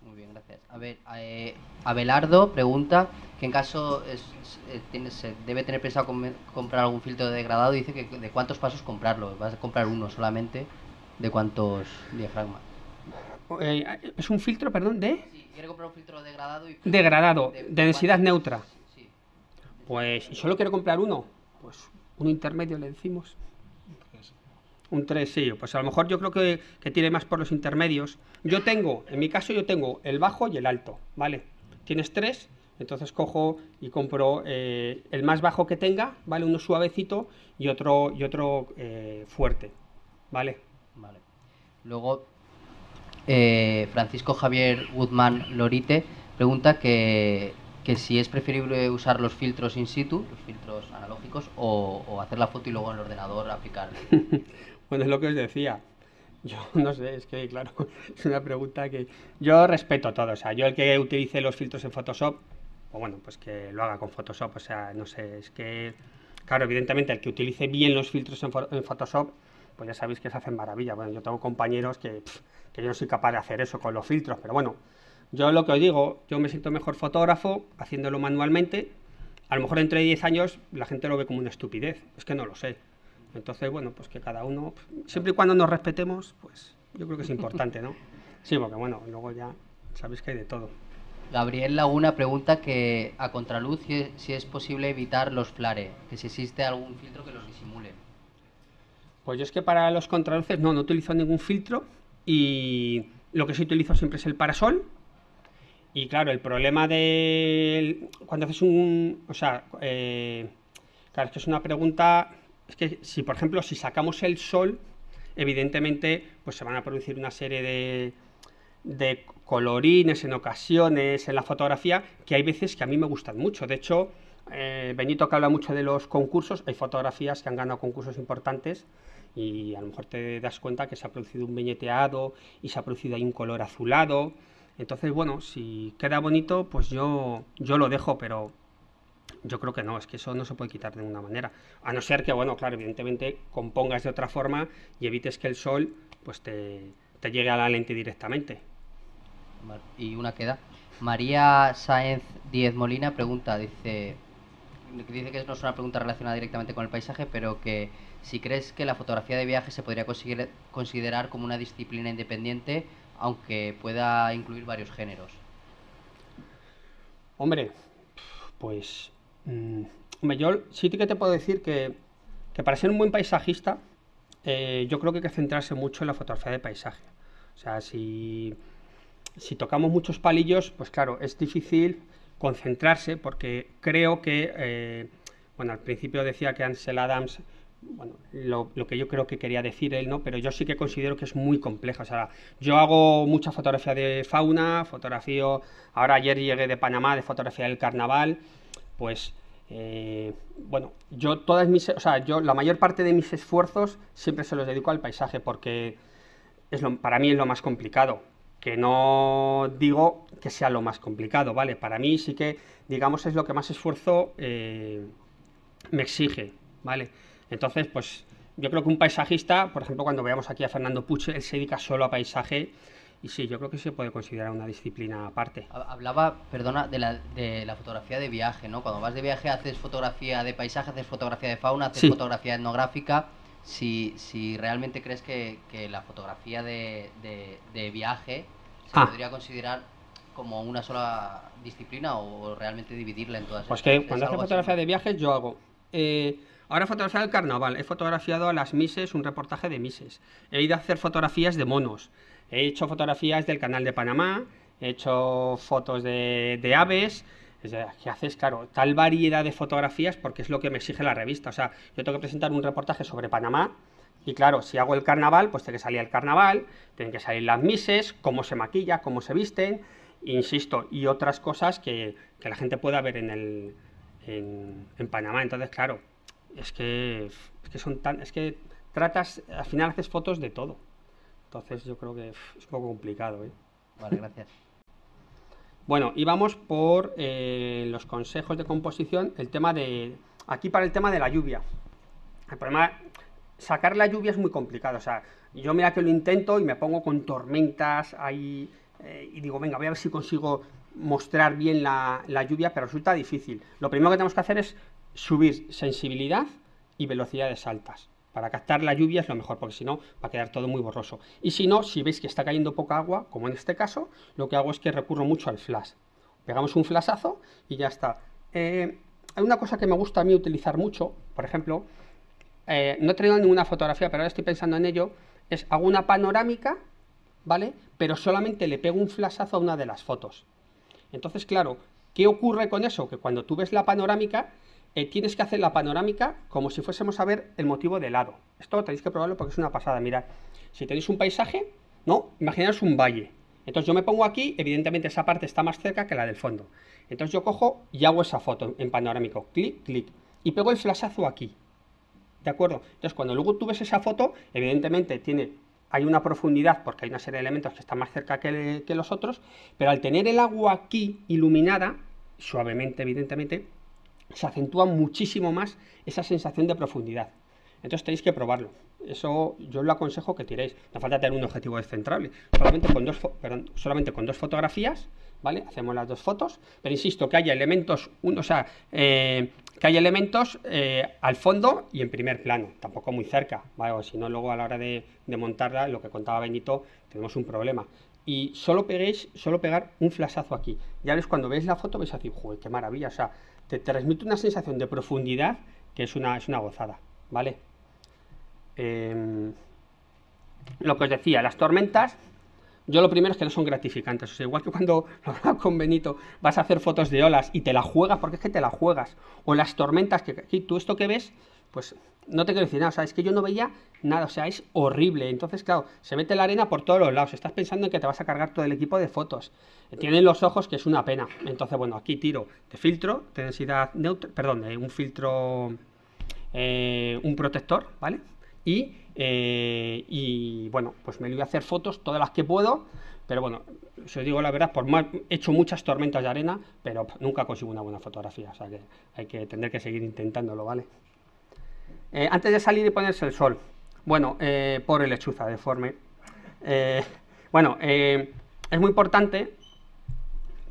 S3: Muy bien, gracias. A ver, Abelardo pregunta que en caso se debe tener pensado comprar algún filtro de degradado. Dice que de cuántos pasos comprarlo. Vas a comprar uno solamente. ¿De cuántos diafragmas?
S2: Es un filtro, perdón,
S3: Sí, quiere comprar un filtro degradado
S2: de densidad neutra.
S3: Sí.
S2: Pues, ¿y solo quiero comprar uno? Pues uno intermedio le decimos. Un 3, sí, pues a lo mejor yo creo que tiene más por los intermedios. En mi caso yo tengo el bajo y el alto, ¿vale? Tienes 3, Entonces cojo y compro el más bajo que tenga, ¿vale? Uno suavecito y otro fuerte, ¿vale?
S3: Vale. Luego, Francisco Javier Guzmán Lorite pregunta que si es preferible usar los filtros in situ, los filtros analógicos, o hacer la foto y luego en el ordenador aplicarle.
S2: Bueno, es lo que os decía. Yo no sé, es que claro, es una pregunta que yo respeto todo. O sea, yo el que utilice los filtros en Photoshop, pues bueno, pues que lo haga con Photoshop. O sea, no sé, es que, claro, evidentemente el que utilice bien los filtros en Photoshop, pues ya sabéis que se hacen maravilla. Bueno, yo tengo compañeros que yo no soy capaz de hacer eso con los filtros, pero bueno, yo lo que os digo, yo me siento mejor fotógrafo haciéndolo manualmente. A lo mejor dentro de 10 años la gente lo ve como una estupidez, es que no lo sé. Entonces, bueno, pues que cada uno, siempre y cuando nos respetemos, pues yo creo que es importante, ¿no? Sí, porque bueno, luego ya sabéis que hay de todo.
S3: Gabriel Laguna pregunta que a contraluz si es posible evitar los flare, que si existe algún filtro que los disimule.
S2: Pues yo es que para los contraluces no utilizo ningún filtro y lo que sí utilizo siempre es el parasol. Y claro, el problema de cuando haces o sea, claro, es que es una pregunta, es que si por ejemplo si sacamos el sol, evidentemente pues se van a producir una serie de colorines en ocasiones en la fotografía que hay veces que a mí me gustan mucho. De hecho, Benito, que habla mucho de los concursos, hay fotografías que han ganado concursos importantes y a lo mejor te das cuenta que se ha producido un viñeteado y se ha producido ahí un color azulado. Entonces, bueno, si queda bonito, pues yo lo dejo, pero yo creo que no, es que eso no se puede quitar de ninguna manera. A no ser que, bueno, claro, evidentemente compongas de otra forma y evites que el sol pues te llegue a la lente directamente.
S3: Vale. Y una queda. María Sáenz Díez Molina pregunta, dice que no es una pregunta relacionada directamente con el paisaje, pero que si crees que la fotografía de viaje se podría considerar como una disciplina independiente, aunque pueda incluir varios géneros.
S2: Hombre, pues hombre, yo sí que te puedo decir que para ser un buen paisajista yo creo que hay que centrarse mucho en la fotografía de paisaje. O sea, si tocamos muchos palillos, pues claro, es difícil concentrarse porque creo que, bueno, al principio decía que Ansel Adams, bueno, lo que yo creo que quería decir él, ¿no? Pero yo sí que considero que es muy compleja. O sea, yo hago mucha fotografía de fauna, ahora ayer llegué de Panamá de fotografía del carnaval, pues bueno, yo la mayor parte de mis esfuerzos siempre se los dedico al paisaje porque para mí es lo más complicado. Que no digo que sea lo más complicado, ¿vale? Para mí sí que, digamos, es lo que más esfuerzo me exige, ¿vale? Entonces, pues yo creo que un paisajista, por ejemplo, cuando veamos aquí a Fernando Puig, él se dedica solo a paisaje y sí, yo creo que se puede considerar una disciplina aparte.
S3: Hablaba, perdona, de la fotografía de viaje, ¿no? Cuando vas de viaje haces fotografía de paisaje, haces fotografía de fauna, haces fotografía etnográfica. Si realmente crees que la fotografía de viaje se podría considerar como una sola disciplina o realmente dividirla en todas.
S2: Pues que cuando hace fotografía de viajes yo hago ahora fotografía del carnaval, he fotografiado a las Misses, un reportaje de Misses, he ido a hacer fotografías de monos, he hecho fotografías del canal de Panamá, he hecho fotos de aves. Que haces, claro, tal variedad de fotografías porque es lo que me exige la revista. O sea, yo tengo que presentar un reportaje sobre Panamá y claro, si hago el carnaval, pues tiene que salir el carnaval, tienen que salir las Misses, cómo se maquilla, cómo se visten, insisto, y otras cosas que la gente pueda ver en Panamá. Entonces, claro, es que tratas, al final haces fotos de todo. Entonces yo creo que es un poco complicado, ¿eh?
S3: Vale, gracias.
S2: Bueno, y vamos por los consejos de composición, aquí para el tema de la lluvia. El problema, sacar la lluvia es muy complicado, o sea, yo mira que lo intento y me pongo con tormentas ahí y digo, venga, voy a ver si consigo mostrar bien la lluvia, pero resulta difícil. Lo primero que tenemos que hacer es subir sensibilidad y velocidades altas. Para captar la lluvia es lo mejor, porque si no va a quedar todo muy borroso. Y si no, si veis que está cayendo poca agua, como en este caso, lo que hago es que recurro mucho al flash. Pegamos un flashazo y ya está. Hay una cosa que me gusta a mí utilizar mucho, por ejemplo, no he traído ninguna fotografía, pero ahora estoy pensando en ello, hago una panorámica, ¿vale? Pero solamente le pego un flashazo a una de las fotos. Entonces, claro, ¿Qué ocurre con eso? Que cuando tú ves la panorámica, tienes que hacer la panorámica como si fuésemos a ver el motivo de lado. Esto tenéis que probarlo porque es una pasada. Mirad, si tenéis un paisaje, ¿no? Imaginaos un valle. Entonces yo me pongo aquí, evidentemente esa parte está más cerca que la del fondo. Entonces yo cojo y hago esa foto en panorámico, clic, clic, y pego el flashazo aquí. ¿De acuerdo? Entonces cuando luego tú ves esa foto, evidentemente hay una profundidad porque hay una serie de elementos que están más cerca que los otros, pero al tener el agua aquí iluminada, suavemente, evidentemente, se acentúa muchísimo más esa sensación de profundidad. Entonces tenéis que probarlo. Eso yo os lo aconsejo que tiréis. No falta tener un objetivo descentrable. Solamente con dos fotografías, ¿vale? Hacemos las dos fotos, pero insisto que haya elementos, que haya elementos al fondo y en primer plano, tampoco muy cerca, ¿vale? O si no, luego a la hora de montarla, lo que contaba Benito, tenemos un problema. Y solo pegar un flashazo aquí. Ya ves, cuando veis la foto vais a decir, joder, qué maravilla. O sea, te transmite una sensación de profundidad que es una gozada, ¿vale? Lo que os decía, las tormentas, yo lo primero es que no son gratificantes. O sea, igual que cuando lo hablaba con Benito, vas a hacer fotos de olas y te la juegas, porque es que te la juegas. O las tormentas, que aquí tú esto que ves, pues no te quiero decir nada, o sea, es que yo no veía nada, o sea, es horrible. Entonces, claro, se mete la arena por todos los lados, estás pensando en que te vas a cargar todo el equipo de fotos. Tienen los ojos, que es una pena. Entonces, bueno, aquí tiro de filtro, de densidad neutra, perdón, de un filtro, un protector, ¿vale? Y bueno, pues me voy a hacer fotos, todas las que puedo, pero bueno, si os digo la verdad, he hecho muchas tormentas de arena, pero nunca consigo una buena fotografía, o sea que hay que tener que seguir intentándolo, ¿vale? Antes de salir y ponerse el sol, bueno, pobre lechuza deforme. Es muy importante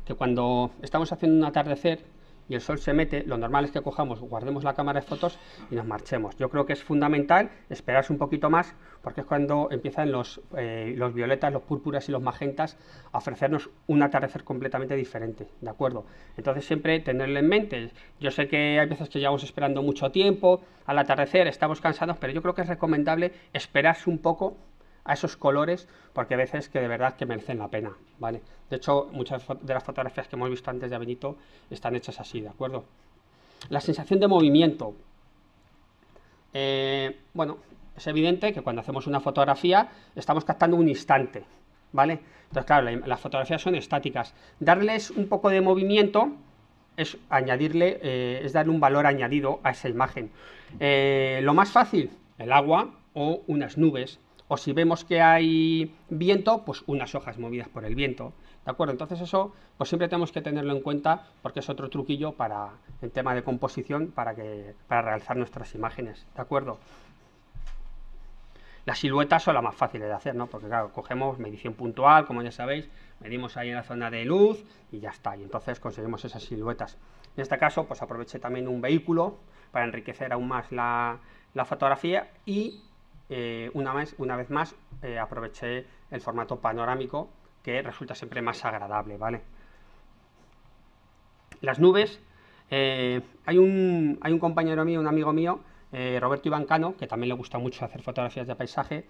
S2: que cuando estamos haciendo un atardecer y el sol se mete, lo normal es que cojamos, guardemos la cámara de fotos y nos marchemos. Yo creo que es fundamental esperarse un poquito más, porque es cuando empiezan los violetas, los púrpuras y los magentas a ofrecernos un atardecer completamente diferente, ¿de acuerdo? Entonces siempre tenerlo en mente. Yo sé que hay veces que llevamos esperando mucho tiempo, al atardecer estamos cansados, pero yo creo que es recomendable esperarse un poco a esos colores, porque a veces que de verdad que merecen la pena, ¿vale? De hecho, muchas de las fotografías que hemos visto antes de Benito están hechas así, ¿de acuerdo? La sensación de movimiento. Bueno, es evidente que cuando hacemos una fotografía estamos captando un instante, ¿vale? Entonces, claro, las fotografías son estáticas. Darles un poco de movimiento es es darle un valor añadido a esa imagen. Lo más fácil, el agua o unas nubes. O si vemos que hay viento, pues unas hojas movidas por el viento, ¿de acuerdo? Entonces eso, pues siempre tenemos que tenerlo en cuenta, porque es otro truquillo en tema de composición para realizar nuestras imágenes, ¿de acuerdo? Las siluetas son las más fáciles de hacer, ¿no? Porque claro, cogemos medición puntual, como ya sabéis, medimos ahí en la zona de luz y ya está, y entonces conseguimos esas siluetas. En este caso, pues aproveché también un vehículo para enriquecer aún más la fotografía y una vez más aproveché el formato panorámico, que resulta siempre más agradable, ¿vale? Las nubes, hay un compañero mío, un amigo mío, Roberto Ivancano, que también le gusta mucho hacer fotografías de paisaje,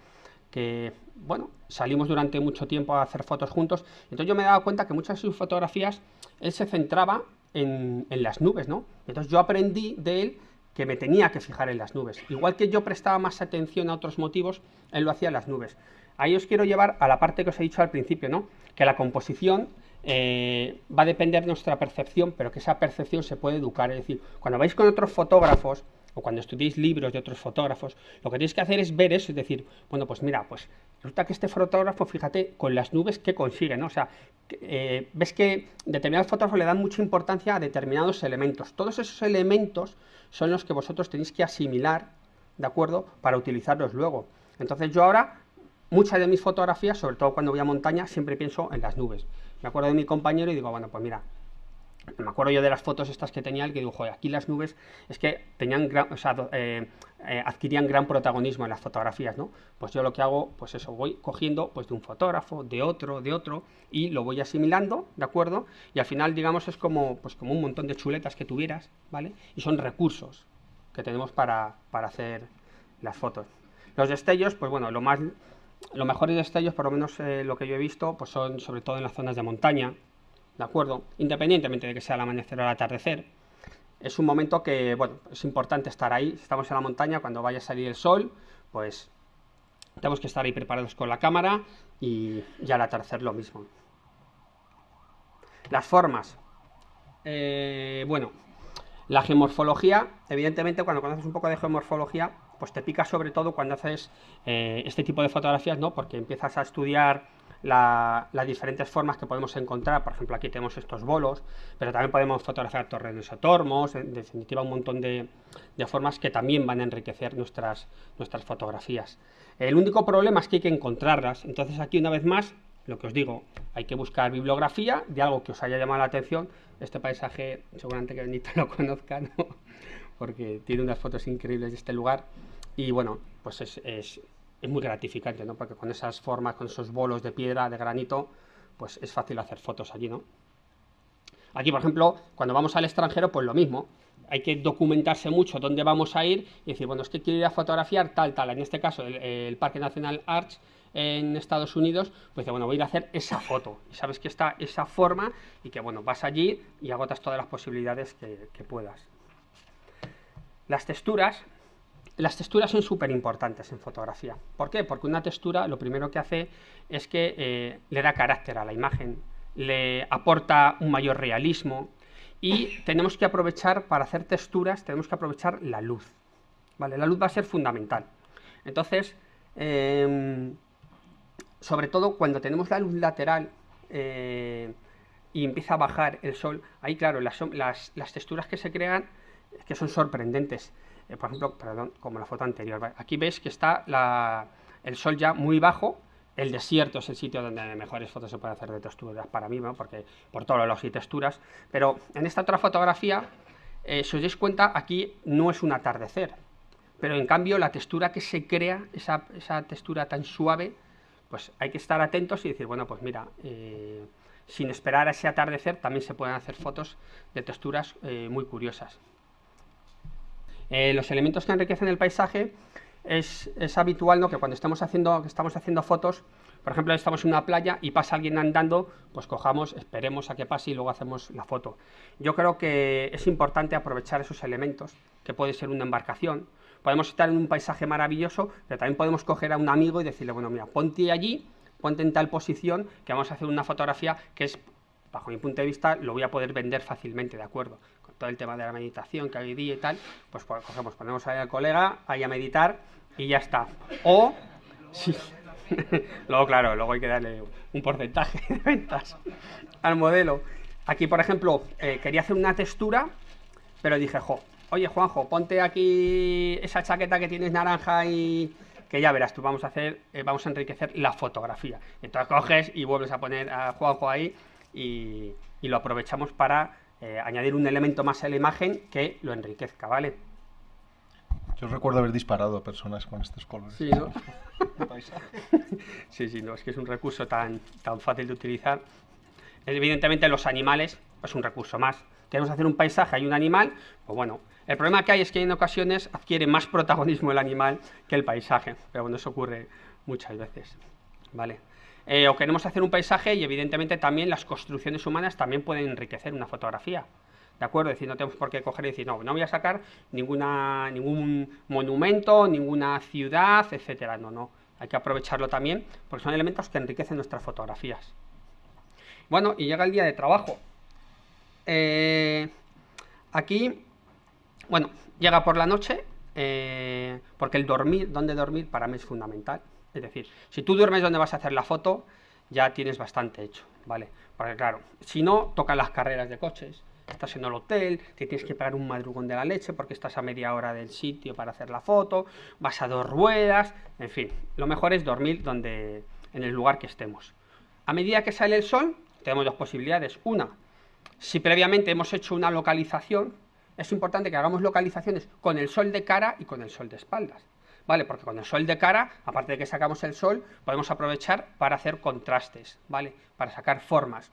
S2: que, bueno, salimos durante mucho tiempo a hacer fotos juntos. Entonces yo me he dado cuenta que muchas de sus fotografías él se centraba en las nubes, ¿no? Entonces yo aprendí de él que me tenía que fijar en las nubes. Igual que yo prestaba más atención a otros motivos, él lo hacía en las nubes. Ahí os quiero llevar a la parte que os he dicho al principio, ¿no? Que la composición va a depender de nuestra percepción, pero que esa percepción se puede educar. Es decir, cuando vais con otros fotógrafos o cuando estudiéis libros de otros fotógrafos, lo que tenéis que hacer es ver eso, es decir, bueno, pues mira, pues resulta que este fotógrafo, fíjate, con las nubes, ¿qué consigue, no? O sea, ves que determinados fotógrafos le dan mucha importancia a determinados elementos. Todos esos elementos son los que vosotros tenéis que asimilar, ¿de acuerdo?, para utilizarlos luego. Entonces yo ahora, muchas de mis fotografías, sobre todo cuando voy a montaña, siempre pienso en las nubes. Me acuerdo de mi compañero y digo, bueno, pues mira, me acuerdo yo de las fotos estas que tenía él, que digo, joder, aquí las nubes es que tenían adquirían gran protagonismo en las fotografías, ¿no? Pues yo lo que hago, pues eso, voy cogiendo pues de un fotógrafo, de otro, y lo voy asimilando, ¿de acuerdo? Y al final, digamos, es como un montón de chuletas que tuvieras, ¿vale? Y son recursos que tenemos para hacer las fotos. Los destellos, pues bueno, los mejores destellos, por lo menos lo que yo he visto, pues son sobre todo en las zonas de montaña, ¿de acuerdo? Independientemente de que sea el amanecer o el atardecer. Es un momento que, bueno, es importante estar ahí. Si estamos en la montaña, cuando vaya a salir el sol, pues tenemos que estar ahí preparados con la cámara y al atardecer lo mismo. Las formas. Bueno, la geomorfología, evidentemente, cuando conoces un poco de geomorfología, pues te pica sobre todo cuando haces este tipo de fotografías, ¿no? Porque empiezas a estudiar las diferentes formas que podemos encontrar. Por ejemplo, aquí tenemos estos bolos, pero también podemos fotografiar torres isotormos, en definitiva un montón de formas que también van a enriquecer nuestras fotografías. El único problema es que hay que encontrarlas. Entonces aquí, una vez más, lo que os digo, hay que buscar bibliografía de algo que os haya llamado la atención. Este paisaje seguramente que Benito lo conozca, ¿no? Porque tiene unas fotos increíbles de este lugar y bueno, pues es muy gratificante, ¿no? Porque con esas formas, con esos bolos de piedra, de granito, pues es fácil hacer fotos allí, ¿no? Aquí, por ejemplo, cuando vamos al extranjero, pues lo mismo. Hay que documentarse mucho dónde vamos a ir y decir, bueno, es que quiero ir a fotografiar tal. En este caso, el Parque Nacional Arch en Estados Unidos, pues bueno, voy a ir a hacer esa foto. Y sabes que está esa forma y que, bueno, vas allí y agotas todas las posibilidades que puedas. Las texturas son súper importantes en fotografía. ¿Por qué? Porque una textura lo primero que hace es que le da carácter a la imagen, le aporta un mayor realismo y tenemos que aprovechar, para hacer texturas, tenemos que aprovechar la luz. ¿Vale? La luz va a ser fundamental. Entonces, sobre todo cuando tenemos la luz lateral y empieza a bajar el sol, ahí claro, las texturas que se crean que son sorprendentes. Por ejemplo, perdón, como la foto anterior, ¿vale? Aquí veis que está el sol ya muy bajo. El desierto es el sitio donde mejores fotos se pueden hacer de texturas para mí, ¿no? Porque por todos lados hay texturas. Pero en esta otra fotografía, si os dais cuenta, aquí no es un atardecer. Pero en cambio la textura que se crea, esa textura tan suave, pues hay que estar atentos y decir, bueno, pues mira, sin esperar a ese atardecer también se pueden hacer fotos de texturas muy curiosas. Los elementos que enriquecen el paisaje es habitual, ¿no? Que cuando estamos haciendo fotos, por ejemplo, estamos en una playa y pasa alguien andando, pues cojamos, esperemos a que pase y luego hacemos la foto. Yo creo que es importante aprovechar esos elementos, que puede ser una embarcación. Podemos estar en un paisaje maravilloso, pero también podemos coger a un amigo y decirle, bueno, mira, ponte allí, ponte en tal posición, que vamos a hacer una fotografía que es, bajo mi punto de vista, lo voy a poder vender fácilmente, ¿de acuerdo? Con todo el tema de la meditación que hay hoy día y tal, pues cogemos, ponemos ahí al colega, ahí a meditar y ya está. O, sí, luego claro, luego hay que darle un porcentaje de ventas al modelo. Aquí, por ejemplo, quería hacer una textura, pero dije, oye Juanjo, ponte aquí esa chaqueta que tienes naranja y que ya verás, tú vamos a enriquecer la fotografía. Entonces coges y vuelves a poner a Juanjo ahí y lo aprovechamos para añadir un elemento más a la imagen que lo enriquezca, ¿vale?
S1: Yo recuerdo haber disparado a personas con estos colores.
S2: Sí, ¿no? Sí, no, es que es un recurso tan fácil de utilizar. Evidentemente los animales es un recurso más. Queremos hacer un paisaje, hay un animal, pues bueno, el problema que hay es que en ocasiones adquiere más protagonismo el animal que el paisaje, pero bueno, eso ocurre muchas veces, ¿vale? O queremos hacer un paisaje y evidentemente también las construcciones humanas también pueden enriquecer una fotografía, ¿de acuerdo? Es decir, no tenemos por qué coger y decir, no voy a sacar ningún monumento, ninguna ciudad, etcétera, no, hay que aprovecharlo también porque son elementos que enriquecen nuestras fotografías. Bueno, y llega el día de trabajo. Aquí, bueno, llega por la noche, porque el dónde dormir para mí es fundamental. Es decir, si tú duermes donde vas a hacer la foto, ya tienes bastante hecho, ¿vale? Porque claro, si no, tocan las carreras de coches, estás en el hotel, te tienes que pegar un madrugón de la leche porque estás a media hora del sitio para hacer la foto, vas a 2 ruedas, en fin, lo mejor es dormir en el lugar que estemos. A medida que sale el sol, tenemos 2 posibilidades. Una, si previamente hemos hecho una localización, es importante que hagamos localizaciones con el sol de cara y con el sol de espaldas, ¿vale? Porque con el sol de cara, aparte de que sacamos el sol, podemos aprovechar para hacer contrastes, ¿vale? Para sacar formas.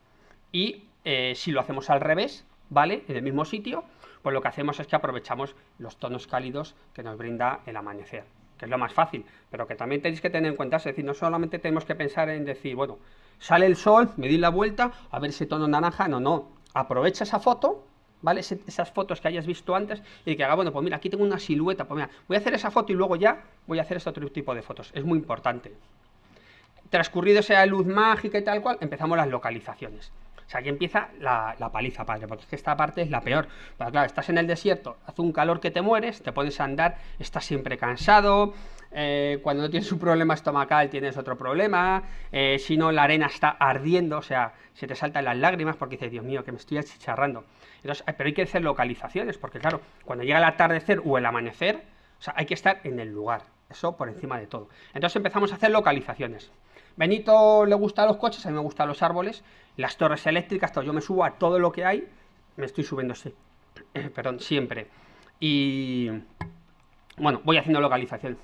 S2: Y si lo hacemos al revés, ¿vale? En el mismo sitio, pues lo que hacemos es que aprovechamos los tonos cálidos que nos brinda el amanecer, que es lo más fácil, pero que también tenéis que tener en cuenta, es decir, no solamente tenemos que pensar en decir, bueno, sale el sol, me di la vuelta, a ver ese tono naranja, no, aprovecha esa foto, ¿vale? Esas fotos que hayas visto antes y que haga, bueno, pues mira, aquí tengo una silueta, pues mira, voy a hacer esa foto y luego ya voy a hacer este otro tipo de fotos, es muy importante. Transcurrido esa luz mágica y tal cual, empezamos las localizaciones. O sea, aquí empieza la paliza, padre, porque es que esta parte es la peor. Pero claro, estás en el desierto, hace un calor que te mueres, te pones a andar, estás siempre cansado, cuando no tienes un problema estomacal tienes otro problema, si no la arena está ardiendo, o sea, se te saltan las lágrimas porque dices, Dios mío, que me estoy achicharrando. Entonces, pero hay que hacer localizaciones, porque claro, cuando llega el atardecer o el amanecer, o sea, hay que estar en el lugar, eso por encima de todo. Entonces empezamos a hacer localizaciones. Benito le gustan los coches, a mí me gustan los árboles, las torres eléctricas, todo. Yo me subo a todo lo que hay, me estoy subiendo, sí, perdón, siempre. Y bueno, voy haciendo localización.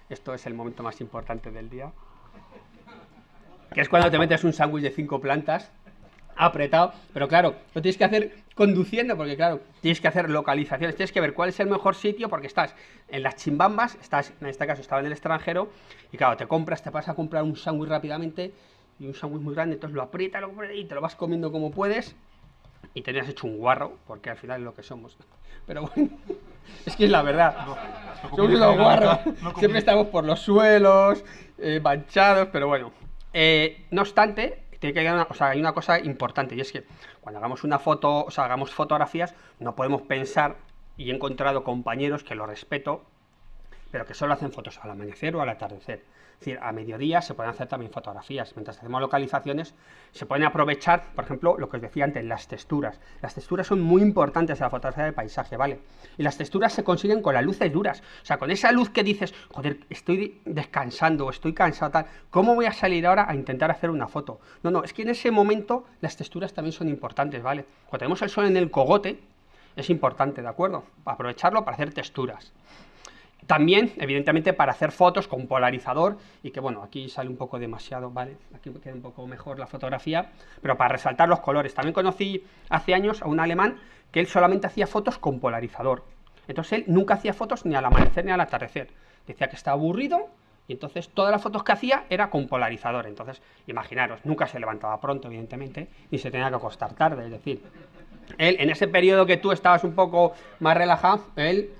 S2: Esto es el momento más importante del día, que es cuando te metes un sándwich de 5 plantas, apretado, pero claro, lo tienes que hacer conduciendo, porque claro, tienes que hacer localizaciones, tienes que ver cuál es el mejor sitio, porque estás en las chimbambas, estás, en este caso estaba en el extranjero, y claro, te vas a comprar un sándwich rápidamente, y un sándwich muy grande, entonces lo aprietas y te lo vas comiendo como puedes, y te has hecho un guarro, porque al final es lo que somos. Pero bueno, es que es la verdad, somos unos guarros, siempre estamos por los suelos, manchados, pero bueno. No obstante, tiene que haber hay una cosa importante, y es que cuando hagamos una foto, o sea, hagamos fotografías, no podemos pensar, y he encontrado compañeros que lo respeto, pero que solo hacen fotos al amanecer o al atardecer. Es decir, a mediodía se pueden hacer también fotografías. Mientras hacemos localizaciones, se pueden aprovechar, por ejemplo, lo que os decía antes, las texturas. Las texturas son muy importantes en la fotografía de paisaje, ¿vale? Y las texturas se consiguen con las luces duras. O sea, con esa luz que dices, joder, estoy descansando, estoy cansado, tal, ¿cómo voy a salir ahora a intentar hacer una foto? No, es que en ese momento las texturas también son importantes, ¿vale? Cuando tenemos el sol en el cogote, es importante, ¿de acuerdo? Aprovecharlo para hacer texturas. También, evidentemente, para hacer fotos con polarizador, y que bueno, aquí sale un poco demasiado, ¿vale? Aquí queda un poco mejor la fotografía, pero para resaltar los colores. También conocí hace años a un alemán que él solamente hacía fotos con polarizador. Entonces él nunca hacía fotos ni al amanecer ni al atardecer. Decía que estaba aburrido, y entonces todas las fotos que hacía era con polarizador. Entonces, imaginaros, nunca se levantaba pronto, evidentemente, ni se tenía que acostar tarde. Es decir, él, en ese periodo que tú estabas un poco más relajado, él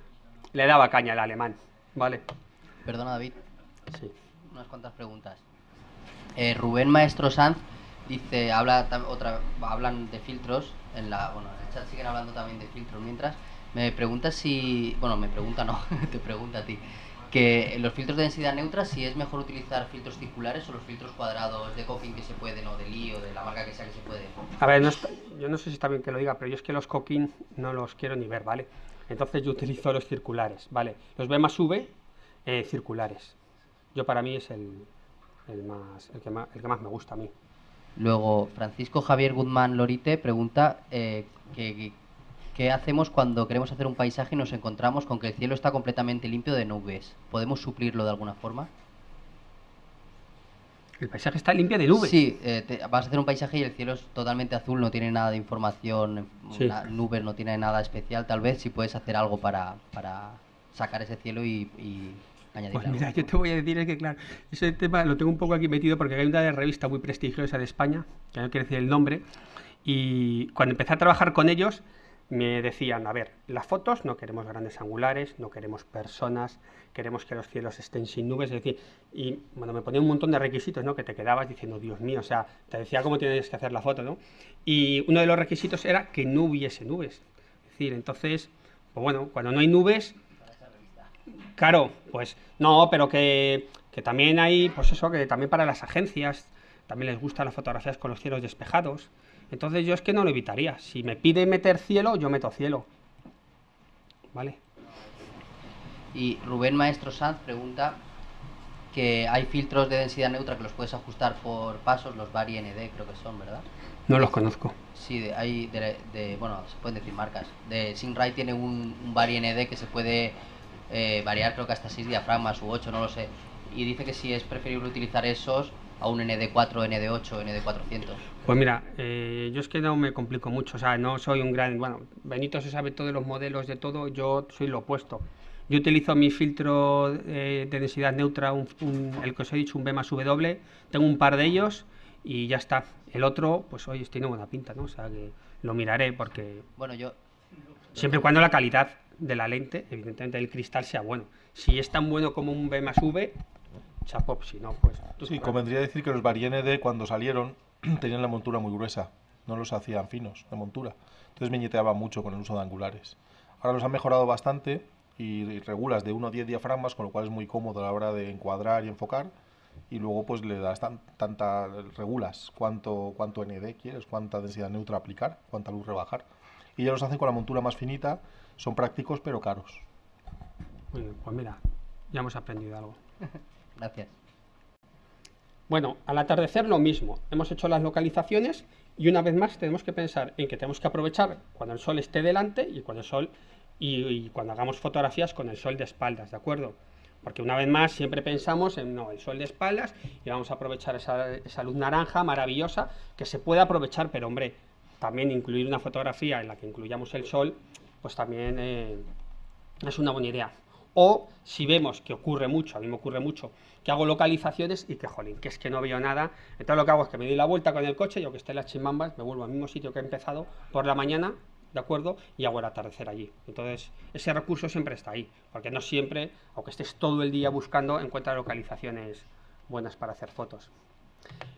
S2: le daba caña al alemán, ¿vale?
S3: Perdona, David.
S2: Sí.
S3: Unas cuantas preguntas. Rubén Maestro Sanz dice, hablan de filtros, en el chat siguen hablando también de filtros mientras. Me pregunta si, bueno, me pregunta no, te pregunta a ti, que los filtros de densidad neutra, si es mejor utilizar filtros circulares o los filtros cuadrados de Cokin que se pueden, o de Lee o de la marca que sea que se puede.
S2: A ver, yo no sé si está bien que lo diga, pero yo es que los Cokin no los quiero ni ver, ¿vale? Entonces yo utilizo los circulares, ¿vale? Los B más V circulares. Yo para mí es el que más me gusta a mí.
S3: Luego, Francisco Javier Guzmán Lorite pregunta ¿qué hacemos cuando queremos hacer un paisaje y nos encontramos con que el cielo está completamente limpio de nubes? ¿Podemos suplirlo de alguna forma?
S2: ¿El paisaje está limpio de nubes?
S3: Sí, vas a hacer un paisaje y el cielo es totalmente azul, no tiene nada de información,
S2: sí.
S3: Nubes, no tiene nada especial. Tal vez si puedes hacer algo para sacar ese cielo y añadirle
S2: Pues mira,
S3: algo.
S2: yo te voy a decir es que claro, ese tema lo tengo un poco aquí metido porque hay una revista muy prestigiosa de España, que no quiero decir el nombre, y cuando empecé a trabajar con ellos me decían, a ver, las fotos no queremos grandes angulares, no queremos personas, queremos que los cielos estén sin nubes, es decir, y bueno, me ponía un montón de requisitos, ¿no? Que te quedabas diciendo, Dios mío, o sea, te decía cómo tienes que hacer la foto, ¿no? Y uno de los requisitos era que no hubiese nubes, es decir, entonces, pues bueno, cuando no hay nubes, claro, pues no, pero que también hay, pues eso, que también para las agencias también les gustan las fotografías con los cielos despejados. Entonces yo es que no lo evitaría. Si me pide meter cielo, yo meto cielo. ¿Vale?
S3: Y Rubén Maestro Sanz pregunta que hay filtros de densidad neutra que los puedes ajustar por pasos, los Vari ND creo que son, ¿verdad?
S2: No los conozco.
S3: Sí, hay bueno, se pueden decir marcas. De Singray tiene un Vari ND que se puede variar, creo que hasta 6 diafragmas u 8, no lo sé. Y dice que si es preferible utilizar esos a un ND4, ND8, ND400.
S2: Pues mira, yo es que no me complico mucho, o sea, no soy un gran... Bueno, Benito se sabe todos los modelos de todo, yo soy lo opuesto. Yo utilizo mi filtro de densidad neutra, el que os he dicho, un B+W. Tengo un par de ellos y ya está. El otro, pues oye, tiene buena pinta, ¿no? O sea que lo miraré porque
S3: Bueno, yo...
S2: siempre y cuando la calidad de la lente, evidentemente del cristal, sea bueno. Si es tan bueno como un B+V, chapo, si no, pues...
S1: Sí, convendría decir que los Vari-ND cuando salieron tenían la montura muy gruesa, no los hacían finos de montura, entonces viñeteaban mucho con el uso de angulares. Ahora los han mejorado bastante y regulas de 1 a 10 diafragmas, con lo cual es muy cómodo a la hora de encuadrar y enfocar, y luego pues le das regulas cuánto ND quieres, cuánta densidad neutra aplicar, cuánta luz rebajar, y ya los hacen con la montura más finita, son prácticos pero caros.
S2: Muy bien, pues mira, ya hemos aprendido algo.
S3: Gracias.
S2: Bueno, al atardecer lo mismo. Hemos hecho las localizaciones y una vez más tenemos que pensar en que tenemos que aprovechar cuando el sol esté delante y cuando el sol y cuando hagamos fotografías con el sol de espaldas, ¿de acuerdo? Porque una vez más siempre pensamos en no, el sol de espaldas y vamos a aprovechar esa luz naranja maravillosa que se puede aprovechar, pero hombre, también incluir una fotografía en la que incluyamos el sol, pues también es una buena idea. O si vemos que ocurre mucho, a mí me ocurre mucho, que hago localizaciones y que, jolín, que es que no veo nada, entonces lo que hago es que me doy la vuelta con el coche, yo que esté en las Chimbambas, me vuelvo al mismo sitio que he empezado por la mañana, ¿de acuerdo? Y hago el atardecer allí. Entonces, ese recurso siempre está ahí, porque no siempre, aunque estés todo el día buscando, encuentras localizaciones buenas para hacer fotos.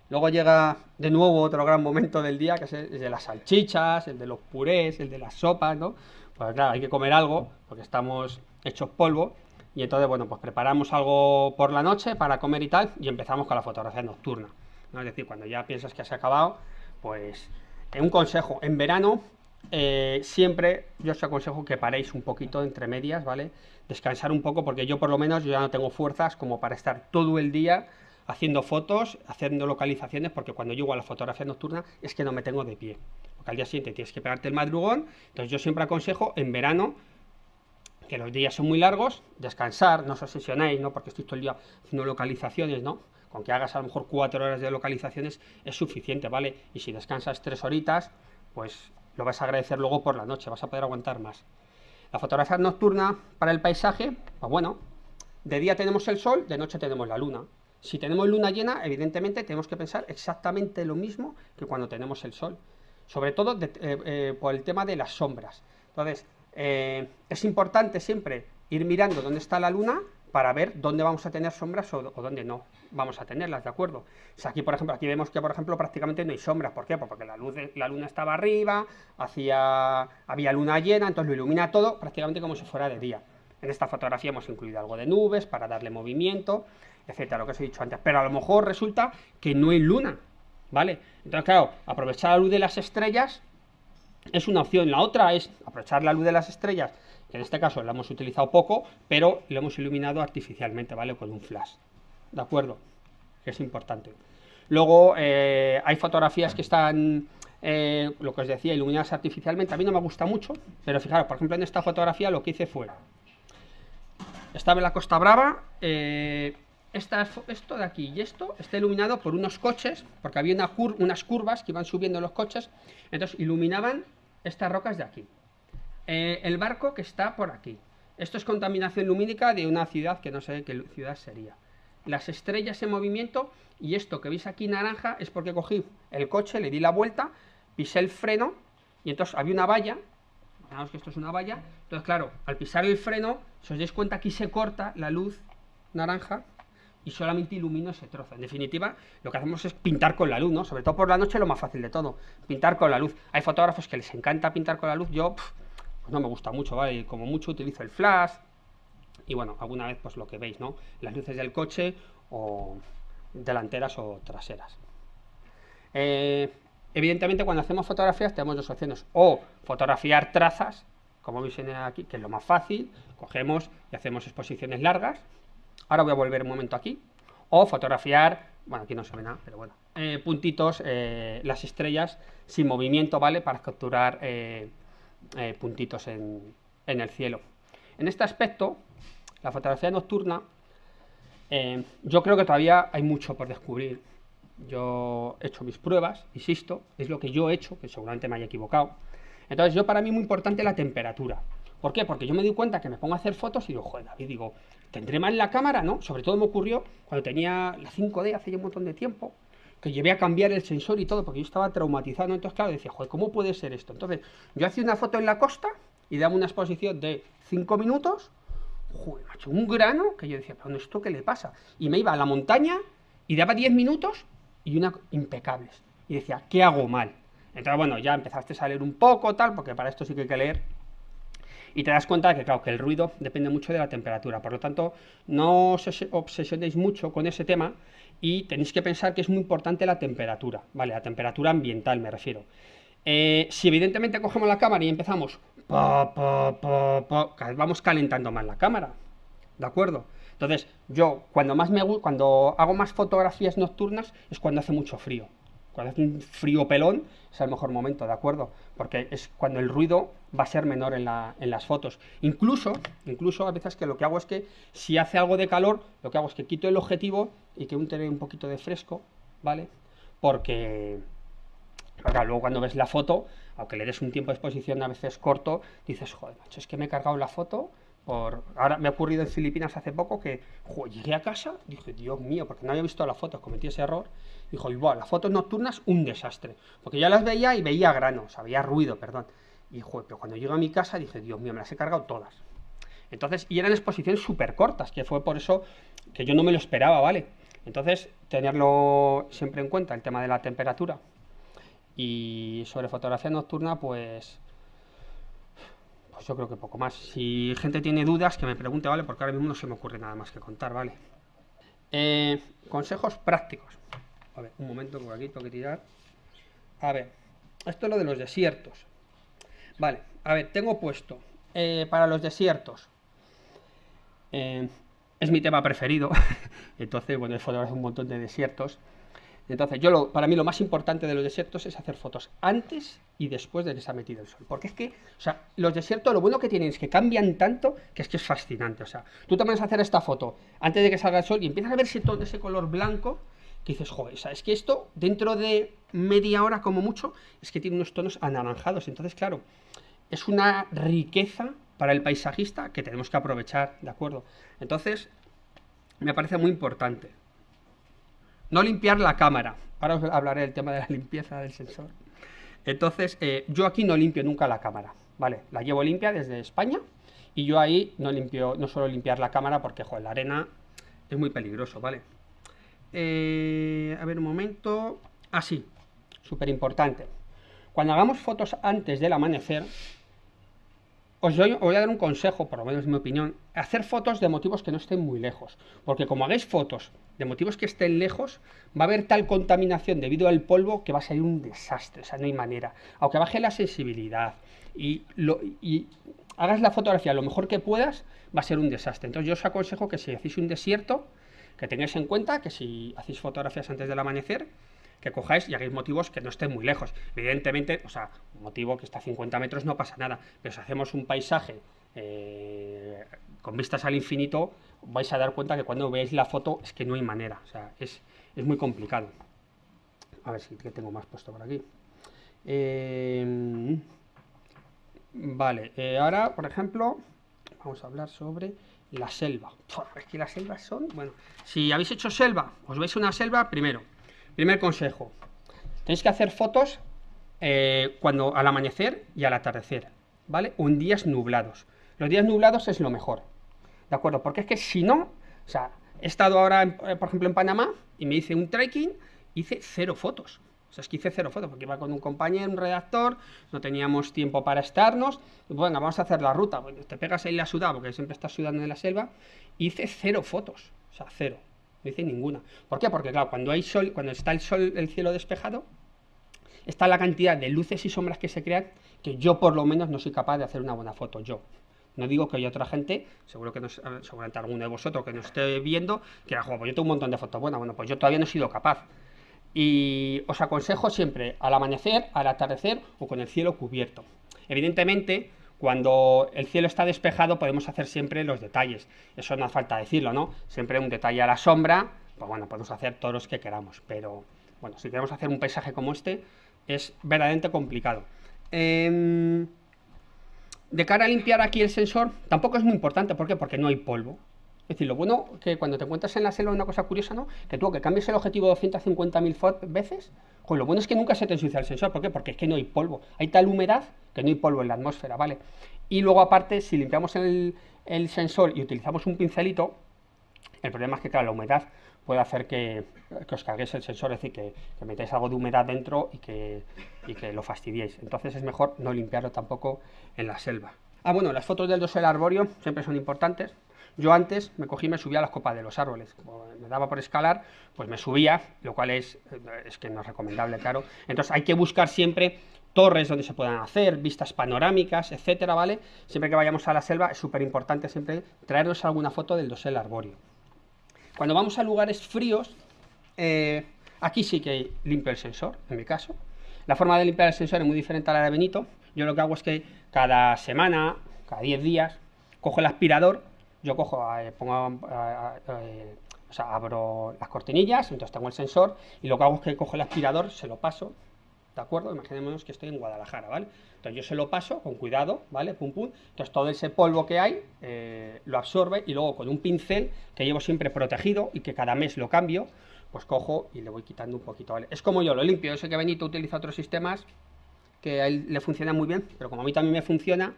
S2: Luego llega de nuevo otro gran momento del día, que es el de las salchichas, el de los purés, el de las sopas, ¿no? Pues claro, hay que comer algo, porque estamos hechos polvo, y entonces, bueno, pues preparamos algo por la noche para comer y tal, y empezamos con la fotografía nocturna, ¿no? Es decir, cuando ya piensas que has acabado, pues un consejo, en verano, siempre yo os aconsejo que paréis un poquito entre medias, ¿vale? Descansar un poco, porque yo por lo menos yo ya no tengo fuerzas como para estar todo el día haciendo fotos, haciendo localizaciones, porque cuando llego a la fotografía nocturna es que no me tengo de pie, porque al día siguiente tienes que pegarte el madrugón. Entonces yo siempre aconsejo en verano, que los días son muy largos, descansar, no os obsesionéis, ¿no? Porque estoy todo el día haciendo localizaciones, ¿no? Con que hagas a lo mejor 4 horas de localizaciones es suficiente, ¿vale? Y si descansas 3 horitas, pues lo vas a agradecer luego por la noche, vas a poder aguantar más. La fotografía nocturna para el paisaje, pues bueno, de día tenemos el sol, de noche tenemos la luna. Si tenemos luna llena, evidentemente tenemos que pensar exactamente lo mismo que cuando tenemos el sol, sobre todo por el tema de las sombras. Entonces, es importante siempre ir mirando dónde está la luna para ver dónde vamos a tener sombras o dónde no vamos a tenerlas, ¿de acuerdo? O sea, aquí, por ejemplo, aquí vemos que, por ejemplo, prácticamente no hay sombras. ¿Por qué? Pues porque la luna estaba arriba, había luna llena, entonces lo ilumina todo prácticamente como si fuera de día. En esta fotografía hemos incluido algo de nubes para darle movimiento, etcétera, lo que os he dicho antes. Pero a lo mejor resulta que no hay luna, ¿vale? Entonces, claro, aprovechar la luz de las estrellas es una opción. La otra es aprovechar la luz de las estrellas, que en este caso la hemos utilizado poco, pero lo hemos iluminado artificialmente, ¿vale? Con un flash, ¿de acuerdo? Que es importante. Luego hay fotografías que están, lo que os decía, iluminadas artificialmente. A mí no me gusta mucho, pero fijaros, por ejemplo, en esta fotografía lo que hice fue, estaba en la Costa Brava, esto de aquí y esto está iluminado por unos coches, porque había unas curvas que iban subiendo los coches, entonces iluminaban estas rocas de aquí. El barco que está por aquí. Esto es contaminación lumínica de una ciudad que no sé qué ciudad sería. Las estrellas en movimiento, y esto que veis aquí naranja es porque cogí el coche, le di la vuelta, pisé el freno y entonces había una valla. Fijaos que esto es una valla. Entonces, claro, al pisar el freno, si os dais cuenta, aquí se corta la luz naranja y solamente ilumino ese trozo. En definitiva, lo que hacemos es pintar con la luz, ¿no? Sobre todo por la noche, lo más fácil de todo, pintar con la luz. Hay fotógrafos que les encanta pintar con la luz, yo pues no me gusta mucho, ¿vale? Y como mucho utilizo el flash y bueno, alguna vez pues lo que veis, ¿no? Las luces del coche o delanteras o traseras. Evidentemente, cuando hacemos fotografías tenemos dos opciones: o fotografiar trazas, como veis aquí, que es lo más fácil, cogemos y hacemos exposiciones largas. Ahora voy a volver un momento aquí. O fotografiar, bueno, aquí no se ve nada, pero bueno, puntitos, las estrellas sin movimiento, ¿vale? Para capturar puntitos en el cielo. En este aspecto, la fotografía nocturna, yo creo que todavía hay mucho por descubrir. Yo he hecho mis pruebas, insisto, es lo que yo he hecho, que seguramente me haya equivocado. Entonces, para mí es muy importante la temperatura. ¿Por qué? Porque yo me di cuenta que me pongo a hacer fotos y digo, joder, David, digo, ¿tendré mal la cámara? ¿No? Sobre todo me ocurrió cuando tenía la 5D hace ya un montón de tiempo, que llevé a cambiar el sensor y todo, porque yo estaba traumatizado. Entonces, claro, decía, joder, ¿cómo puede ser esto? Entonces, yo hacía una foto en la costa y daba una exposición de 5 minutos, joder, macho, un grano, que yo decía, pero ¿esto qué le pasa? Y me iba a la montaña y daba 10 minutos y una impecables. Y decía, ¿qué hago mal? Entonces, bueno, ya empezaste a leer un poco, tal, porque para esto sí que hay que leer. Y te das cuenta de que, claro, que el ruido depende mucho de la temperatura. Por lo tanto, no os obsesionéis mucho con ese tema y tenéis que pensar que es muy importante la temperatura, ¿vale? La temperatura ambiental, me refiero. Si evidentemente cogemos la cámara y empezamos, vamos calentando más la cámara, ¿de acuerdo? Entonces, yo cuando hago más fotografías nocturnas es cuando hace mucho frío. Cuando hace un frío pelón es el mejor momento, ¿de acuerdo? Porque es cuando el ruido va a ser menor en las fotos. Incluso a veces que lo que hago es que si hace algo de calor, lo que hago es que quito el objetivo y que entre un poquito de fresco, ¿vale? Porque claro, luego cuando ves la foto, aunque le des un tiempo de exposición a veces corto, dices, joder, macho, es que me he cargado la foto. Ahora me ha ocurrido en Filipinas hace poco que llegué a casa, dije, Dios mío, porque no había visto las fotos, cometí ese error, dijo, igual, las fotos nocturnas, un desastre, porque ya las veía y veía grano, o sea, veía ruido, perdón, y pero cuando llego a mi casa dije, Dios mío, me las he cargado todas. Entonces, y eran exposiciones súper cortas, que fue por eso que yo no me lo esperaba, ¿vale? Entonces, tenerlo siempre en cuenta, el tema de la temperatura. Y sobre fotografía nocturna, pues yo creo que poco más. Si gente tiene dudas, que me pregunte, ¿vale? Porque ahora mismo no se me ocurre nada más que contar, ¿vale? Consejos prácticos. A ver, un momento, por aquí tengo que tirar. A ver, esto es lo de los desiertos. Vale, a ver, tengo puesto para los desiertos. Es mi tema preferido. Entonces, bueno, he fotografiado un montón de desiertos. Entonces, para mí lo más importante de los desiertos es hacer fotos antes y después de que se ha metido el sol. Porque es que, o sea, los desiertos lo bueno que tienen es que cambian tanto que es fascinante. O sea, tú te pones a hacer esta foto antes de que salga el sol y empiezas a verse todo ese color blanco que dices, joder, o sea, es que esto dentro de media hora como mucho es que tiene unos tonos anaranjados. Entonces, claro, es una riqueza para el paisajista que tenemos que aprovechar, ¿de acuerdo? Entonces, me parece muy importante. No limpiar la cámara. Ahora os hablaré del tema de la limpieza del sensor. Entonces, yo aquí no limpio nunca la cámara, ¿vale? La llevo limpia desde España y yo ahí no suelo limpiar la cámara porque, joder, la arena es muy peligroso, ¿vale? A ver un momento. Así, súper importante. Cuando hagamos fotos antes del amanecer, os voy a dar un consejo, por lo menos en mi opinión, hacer fotos de motivos que no estén muy lejos, porque como hagáis fotos de motivos que estén lejos, va a haber tal contaminación debido al polvo que va a salir un desastre, o sea, no hay manera. Aunque baje la sensibilidad y hagas la fotografía lo mejor que puedas, va a ser un desastre. Entonces yo os aconsejo que si hacéis un desierto, que tengáis en cuenta que si hacéis fotografías antes del amanecer, que cojáis y hagáis motivos que no estén muy lejos. Evidentemente, o sea, un motivo que está a 50 metros no pasa nada, pero si hacemos un paisaje con vistas al infinito, vais a dar cuenta que cuando veáis la foto es que no hay manera, o sea, es muy complicado. A ver si tengo más puesto por aquí. Vale, ahora, por ejemplo, vamos a hablar sobre la selva. Es que las selvas son, bueno, si habéis hecho selva, os veis una selva, primer consejo, tenéis que hacer fotos cuando al amanecer y al atardecer, ¿vale? O en días nublados. Los días nublados es lo mejor, ¿de acuerdo? Porque es que si no, o sea, he estado ahora, por ejemplo, en Panamá y me hice un trekking, hice 0 fotos. O sea, es que hice 0 fotos, porque iba con un compañero, un redactor, no teníamos tiempo para estarnos, y bueno, vamos a hacer la ruta, bueno, te pegas ahí la sudada, porque siempre estás sudando en la selva, hice 0 fotos, o sea, 0, no hice ninguna. ¿Por qué? Porque claro, cuando hay sol, cuando está el sol, el cielo despejado, está la cantidad de luces y sombras que se crean, que yo por lo menos no soy capaz de hacer una buena foto, yo. No digo que haya otra gente, seguramente alguno de vosotros que nos esté viendo, que pues yo tengo un montón de fotos buenas, bueno, pues yo todavía no he sido capaz. Y os aconsejo siempre al amanecer, al atardecer o con el cielo cubierto. Evidentemente, cuando el cielo está despejado podemos hacer siempre los detalles. Eso no hace falta decirlo, ¿no? Siempre un detalle a la sombra, pues bueno, podemos hacer todos los que queramos. Pero, bueno, si queremos hacer un paisaje como este, es verdaderamente complicado. de cara a limpiar aquí el sensor, tampoco es muy importante. ¿Por qué? Porque no hay polvo. Es decir, lo bueno que cuando te encuentras en la selva, una cosa curiosa, ¿no? Que tú, que cambies el objetivo 250.000 veces, pues lo bueno es que nunca se te ensucia el sensor. ¿Por qué? Porque es que no hay polvo. Hay tal humedad que no hay polvo en la atmósfera, ¿vale? Y luego, aparte, si limpiamos el sensor y utilizamos un pincelito, el problema es que, claro, la humedad puede hacer que os carguéis el sensor, es decir, que metáis algo de humedad dentro y que lo fastidiéis. Entonces es mejor no limpiarlo tampoco en la selva. Bueno, las fotos del dosel arbóreo siempre son importantes. Yo antes me cogí y me subía a las copas de los árboles. Como me daba por escalar, pues me subía, lo cual es que no es recomendable, claro. Entonces hay que buscar siempre torres donde se puedan hacer, vistas panorámicas, etcétera, ¿vale? Siempre que vayamos a la selva es súper importante siempre traernos alguna foto del dosel arbóreo. Cuando vamos a lugares fríos, aquí sí que limpio el sensor, en mi caso. La forma de limpiar el sensor es muy diferente a la de Benito. Yo lo que hago es que cada semana, cada 10 días, cojo el aspirador. Yo cojo, abro las cortinillas, entonces tengo el sensor, y lo que hago es que cojo el aspirador, se lo paso, ¿de acuerdo? Imaginémonos que estoy en Guadalajara, ¿vale? Entonces yo se lo paso con cuidado, ¿vale? Pum, pum. Entonces todo ese polvo que hay lo absorbe, y luego con un pincel que llevo siempre protegido y que cada mes lo cambio, pues cojo y le voy quitando un poquito, ¿vale? Es como yo lo limpio. Yo sé que Benito utiliza otros sistemas que a él le funciona muy bien, pero como a mí también me funciona,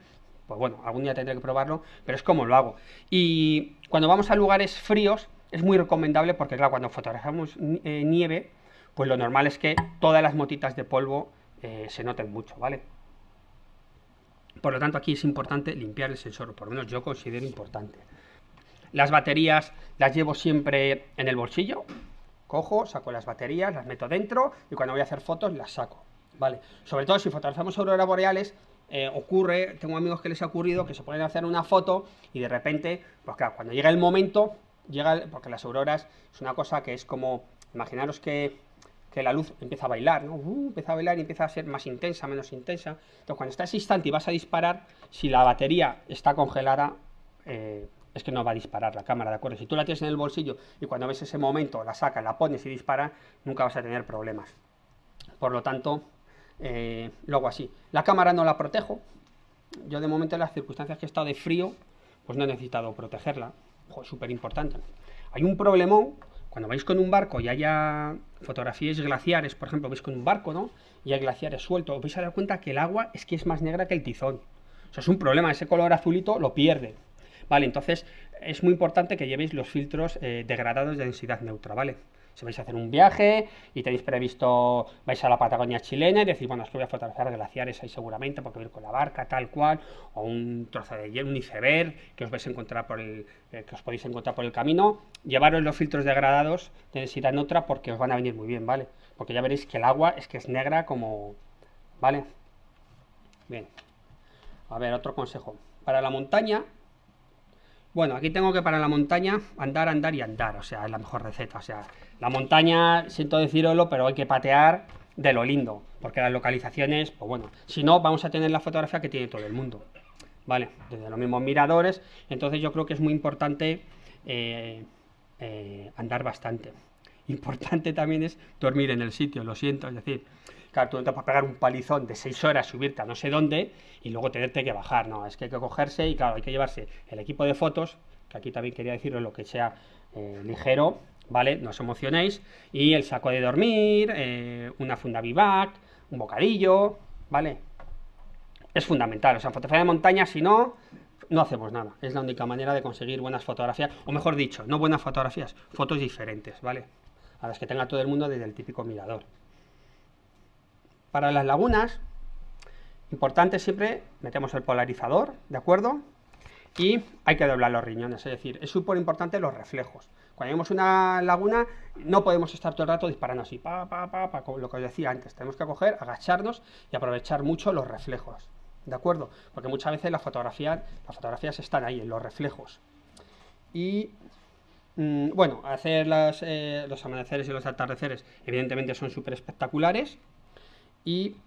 S2: pues bueno, algún día tendré que probarlo, pero es como lo hago. Y cuando vamos a lugares fríos es muy recomendable porque, claro, cuando fotografiamos nieve, pues lo normal es que todas las motitas de polvo se noten mucho, ¿vale? Por lo tanto, aquí es importante limpiar el sensor, por lo menos yo considero importante. Las baterías las llevo siempre en el bolsillo. Cojo, saco las baterías, las meto dentro y cuando voy a hacer fotos las saco, ¿vale? Sobre todo si fotografiamos auroras boreales, tengo amigos que les ha ocurrido que se pueden hacer una foto y de repente, pues claro, cuando llega el momento, porque las auroras es una cosa que es como, imaginaros que la luz empieza a bailar, ¿no? Empieza a bailar y empieza a ser más intensa, menos intensa. Entonces cuando está ese instante y vas a disparar, si la batería está congelada, es que no va a disparar la cámara, ¿de acuerdo? Si tú la tienes en el bolsillo y cuando ves ese momento la sacas, la pones y disparas, nunca vas a tener problemas. Por lo tanto, lo hago así. La cámara no la protejo. Yo de momento en las circunstancias que he estado de frío, pues no he necesitado protegerla. Es súper importante. Hay un problemón cuando vais con un barco y haya fotografías glaciares, por ejemplo, vais con un barco, ¿no? Y hay glaciares sueltos, os vais a dar cuenta que el agua es que es más negra que el tizón. O sea, es un problema, ese color azulito lo pierde. Vale, entonces es muy importante que llevéis los filtros degradados de densidad neutra, ¿vale? Si vais a hacer un viaje y tenéis previsto, vais a la Patagonia chilena y decís, bueno, es que voy a fotografiar glaciares ahí seguramente porque voy a ir con la barca, tal cual, o un trozo de hielo, un iceberg que os vais a encontrar que os podéis encontrar por el camino, llevaros los filtros degradados de densidad neutra porque os van a venir muy bien, ¿vale? Porque ya veréis que el agua es que es negra como, ¿vale? Bien. A ver, otro consejo. Para la montaña, bueno, aquí tengo que para la montaña andar, andar y andar, o sea, es la mejor receta. O sea, la montaña, siento deciroslo, pero hay que patear de lo lindo, porque las localizaciones, pues bueno, si no, vamos a tener la fotografía que tiene todo el mundo, ¿vale? Desde los mismos miradores, entonces yo creo que es muy importante andar bastante. Importante también es dormir en el sitio, lo siento, es decir, claro, tú no te puedes pegar un palizón de 6 horas, subirte a no sé dónde y luego tenerte que bajar, no, es que hay que cogerse y claro, hay que llevarse el equipo de fotos, que aquí también quería deciros lo que sea ligero, ¿vale? No os emocionéis, y el saco de dormir, una funda bivac, un bocadillo, ¿vale? Es fundamental, o sea, fotografía de montaña, si no, no hacemos nada, es la única manera de conseguir buenas fotografías, o mejor dicho, no buenas fotografías, fotos diferentes, ¿vale? A las que tenga todo el mundo desde el típico mirador. Para las lagunas, importante siempre, metemos el polarizador, ¿de acuerdo? Y hay que doblar los riñones, es decir, es súper importante los reflejos. Cuando vemos una laguna, no podemos estar todo el rato disparando así, como lo que os decía antes. Tenemos que coger, agacharnos y aprovechar mucho los reflejos, ¿de acuerdo? Porque muchas veces las fotografías están ahí, en los reflejos. Y bueno, hacer los amaneceres y los atardeceres, evidentemente son súper espectaculares. Y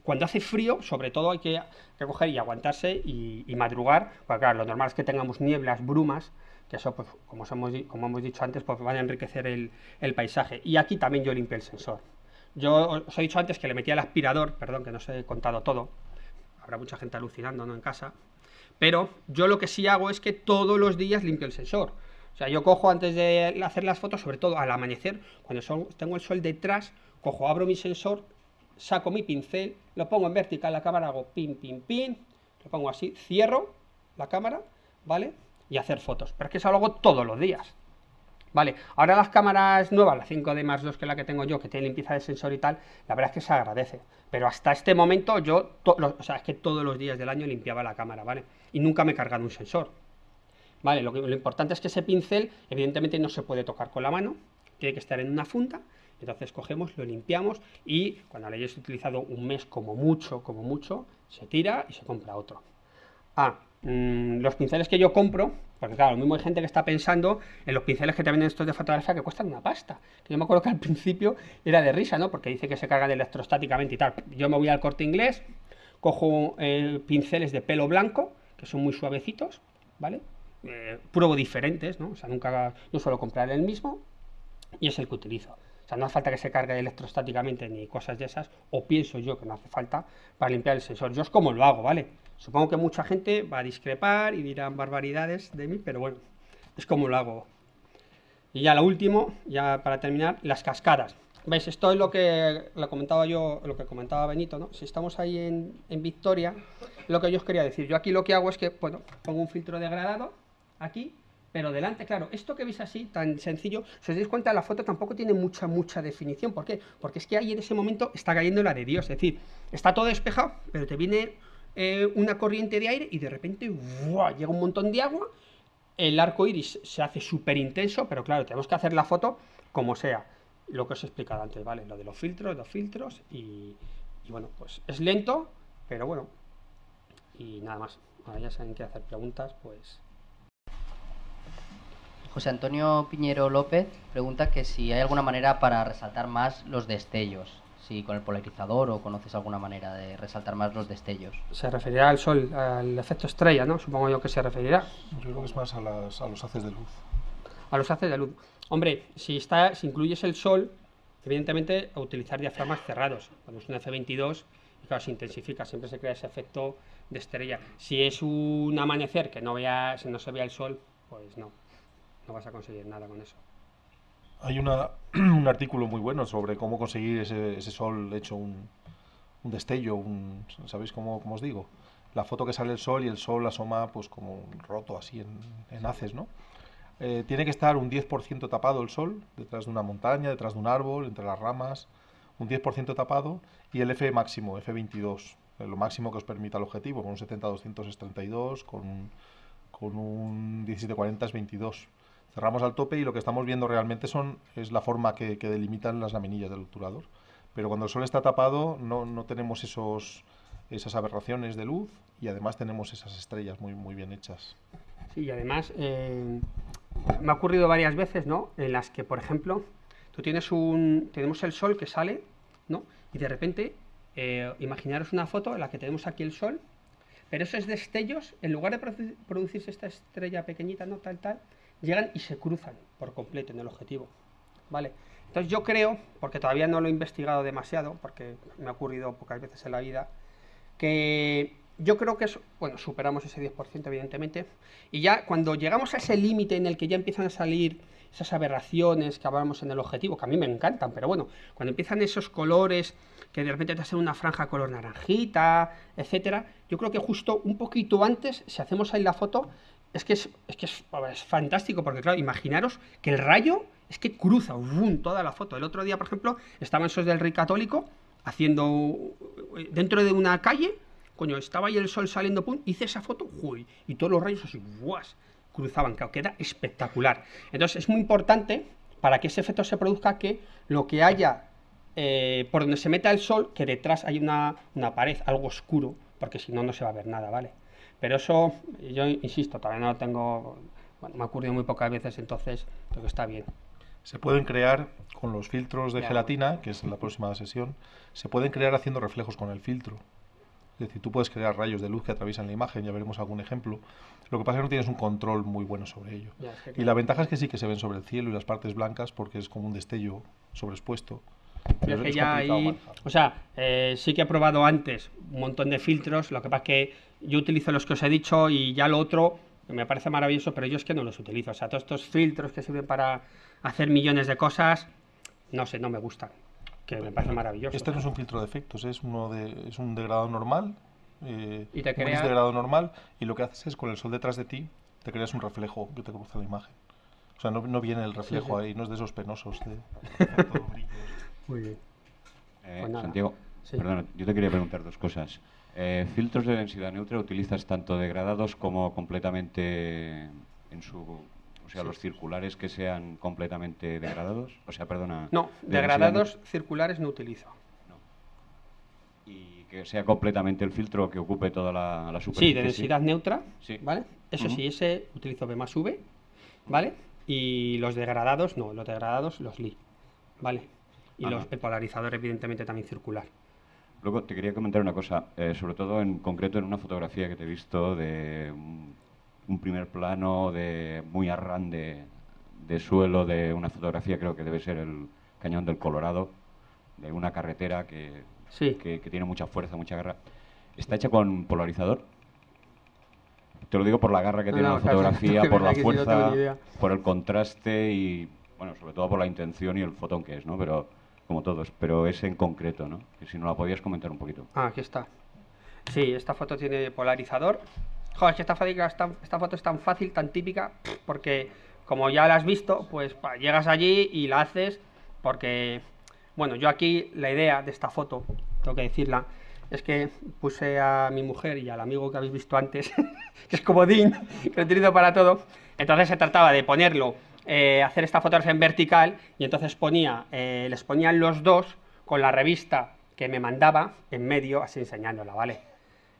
S2: cuando hace frío, sobre todo hay que coger y aguantarse y madrugar, porque claro, lo normal es que tengamos nieblas, brumas, que eso, pues, como hemos dicho antes, pues van a enriquecer el paisaje. Y aquí también yo limpio el sensor. Yo os he dicho antes que le metía el aspirador, perdón, que no os he contado todo, habrá mucha gente alucinando, ¿no?, en casa, pero yo lo que sí hago es que todos los días limpio el sensor. O sea, yo cojo antes de hacer las fotos, sobre todo al amanecer, cuando tengo el sol detrás, cojo, abro mi sensor, saco mi pincel, lo pongo en vertical, la cámara, hago pin, pin, pin, lo pongo así, cierro la cámara, ¿vale? Y hacer fotos. Pero es que eso lo hago todos los días. Vale, ahora las cámaras nuevas, la 5D Mark II, que es la que tengo yo, que tiene limpieza de sensor y tal, la verdad es que se agradece. Pero hasta este momento yo, o sea, es que todos los días del año limpiaba la cámara, ¿vale? Y nunca me he cargado un sensor. Vale, lo importante es que ese pincel, evidentemente, no se puede tocar con la mano, tiene que estar en una funda. Entonces cogemos, lo limpiamos y cuando lo hayáis utilizado un mes como mucho, se tira y se compra otro. Los pinceles que yo compro, porque claro, lo mismo hay gente que está pensando en los pinceles que te venden estos de fotografía que cuestan una pasta. Que yo me acuerdo que al principio era de risa, ¿no? Porque dice que se cargan electrostáticamente y tal. Yo me voy al Corte Inglés, cojo pinceles de pelo blanco, que son muy suavecitos, ¿vale? Pruebo diferentes, ¿no? O sea, no suelo comprar el mismo y es el que utilizo. O sea, no hace falta que se cargue electrostáticamente ni cosas de esas, o pienso yo que no hace falta para limpiar el sensor. Yo es como lo hago, ¿vale? Supongo que mucha gente va a discrepar y dirán barbaridades de mí, pero bueno, es como lo hago. Y ya lo último, ya para terminar, las cascadas. ¿Veis? Esto es lo que comentaba yo, lo que comentaba Benito, ¿no? Si estamos ahí en Victoria, lo que yo os quería decir. Yo aquí lo que hago es que, bueno, pongo un filtro degradado aquí, pero delante, claro, esto que veis así, tan sencillo, si os dais cuenta, la foto tampoco tiene mucha definición. ¿Por qué? Porque es que ahí en ese momento está cayendo la de Dios, es decir, está todo despejado, pero te viene una corriente de aire y de repente ¡buah!, llega un montón de agua, el arco iris se hace súper intenso, pero claro, tenemos que hacer la foto como sea. Lo que os he explicado antes, ¿vale? Lo de los filtros y bueno, pues es lento, pero bueno, y nada más. Ahora ya saben que hacer preguntas, pues...
S3: José Antonio Piñero López pregunta que si hay alguna manera para resaltar más los destellos, si con el polarizador o conoces alguna manera de resaltar más los destellos.
S2: Se referirá al sol, al efecto estrella, ¿no? Supongo yo que se referirá.
S1: Yo creo que es más a los haces de luz.
S2: A los haces de luz. Hombre, si incluyes el sol, evidentemente a utilizar diafragmas cerrados. Cuando es un F22, y claro, se intensifica, siempre se crea ese efecto de estrella. Si es un amanecer que no se vea el sol, pues no vas a conseguir nada con eso.
S1: Hay un artículo muy bueno sobre cómo conseguir ese sol hecho un destello, ¿sabéis cómo os digo? La foto que sale el sol y el sol asoma pues como roto así en haces, ¿no? Tiene que estar un 10% tapado el sol, detrás de una montaña, detrás de un árbol, entre las ramas, un 10% tapado, y el F máximo, F22, lo máximo que os permita el objetivo, con un 70-200 es 32, con un 17-40 es 22. Cerramos al tope y lo que estamos viendo realmente es la forma que delimitan las laminillas del obturador. Pero cuando el sol está tapado no tenemos esas aberraciones de luz y además tenemos esas estrellas muy bien hechas.
S2: Sí, y además me ha ocurrido varias veces, ¿no? En las que, por ejemplo, tenemos el sol que sale, ¿no? Y de repente, imaginaros una foto en la que tenemos aquí el sol, pero esos destellos, en lugar de producirse esta estrella pequeñita, ¿no? Tal, llegan y se cruzan por completo en el objetivo, ¿vale? Entonces yo creo, porque todavía no lo he investigado demasiado, porque me ha ocurrido pocas veces en la vida, que yo creo que superamos ese 10% evidentemente, y ya cuando llegamos a ese límite en el que ya empiezan a salir esas aberraciones que hablábamos en el objetivo, que a mí me encantan, pero bueno, cuando empiezan esos colores que de repente te hacen una franja color naranjita, etcétera, yo creo que justo un poquito antes, si hacemos ahí la foto, es que es fantástico, porque claro, imaginaros que el rayo es que cruza toda la foto. El otro día, por ejemplo, estaban esos del Rey Católico haciendo dentro de una calle, coño, estaba ahí el sol saliendo, pum, hice esa foto, uy, y todos los rayos así, ¡buas!, cruzaban, claro, queda espectacular. Entonces es muy importante, para que ese efecto se produzca, que lo que haya por donde se meta el sol, que detrás hay una pared, algo oscuro, porque si no, no se va a ver nada, ¿vale? Pero eso, yo insisto, todavía no lo tengo, bueno, me ha ocurrido muy pocas veces, entonces creo que está bien.
S1: Se pueden crear con los filtros de gelatina, que es en la próxima sesión, se pueden crear haciendo reflejos con el filtro. Es decir, tú puedes crear rayos de luz que atraviesan la imagen, ya veremos algún ejemplo. Lo que pasa es que no tienes un control muy bueno sobre ello. Y la ventaja es que sí que se ven sobre el cielo y las partes blancas, porque es como un destello sobreexpuesto. Pero
S2: Es que
S1: es
S2: ya
S1: complicado
S2: ahí,
S1: manejar.
S2: o sea, sí que he probado antes un montón de filtros, lo que pasa es que yo utilizo los que os he dicho y ya lo otro me parece maravilloso, pero yo es que no los utilizo. O sea, todos estos filtros que sirven para hacer millones de cosas, no sé, no me gustan, que me parece maravilloso.
S1: Este no es un filtro de efectos, es un degradado normal,
S2: Y te
S1: un gris
S2: crea,
S1: degradado normal, y lo que haces es con el sol detrás de ti, te creas un reflejo que te cruza la imagen. O sea, no viene el
S2: sí,
S1: reflejo
S2: sí,
S1: ahí, no es de esos penosos de hacer todo brillos.
S2: muy bien. Pues nada,
S4: Santiago,
S2: sí.
S4: perdona, yo te quería preguntar dos cosas. ¿Filtros de densidad neutra utilizas tanto degradados como completamente en su... O sea,
S2: Sí.
S4: los circulares que sean completamente degradados? O sea, perdona...
S2: No,
S4: de densidad
S2: degradados circulares no utilizo.
S4: no. Y que sea completamente el filtro que ocupe toda la
S2: Sí,
S4: superficie.
S2: de densidad neutra,
S4: Sí.
S2: ¿vale? Eso
S4: Ujú.
S2: sí, ese utilizo B más V, ¿vale? Y los degradados no, los degradados los li, ¿vale? Y
S4: Ajá.
S2: el polarizador evidentemente también circular.
S4: Luego te quería comentar una cosa, sobre todo en concreto en una fotografía que te he visto de un primer plano de muy a ran de suelo de una fotografía, creo que debe ser el Cañón del Colorado, de una carretera
S2: Sí.
S4: que tiene mucha fuerza, mucha garra. ¿Está hecha con polarizador? Te lo digo por la garra que
S2: No,
S4: tiene
S2: no,
S4: la
S2: claro,
S4: fotografía,
S2: que
S4: por
S2: verdad
S4: la
S2: que sí, no tengo
S4: fuerza,
S2: ni idea.
S4: por el contraste y, bueno, sobre todo por la intención y el fotón que es, ¿no? Pero, como todos, pero ese en concreto, ¿no? Que si no la podías comentar un poquito.
S2: Ah, aquí está. Sí, esta foto tiene polarizador. Joder, es que esta foto es tan fácil, tan típica, porque como ya la has visto, pues llegas allí y la haces porque, bueno, yo aquí la idea de esta foto, tengo que decirla, es que puse a mi mujer y al amigo que habéis visto antes, que es comodín, que lo utilizo para todo. Entonces se trataba de ponerlo, hacer esta fotografía en vertical y entonces les ponían los dos con la revista que me mandaba en medio, así enseñándola, ¿vale?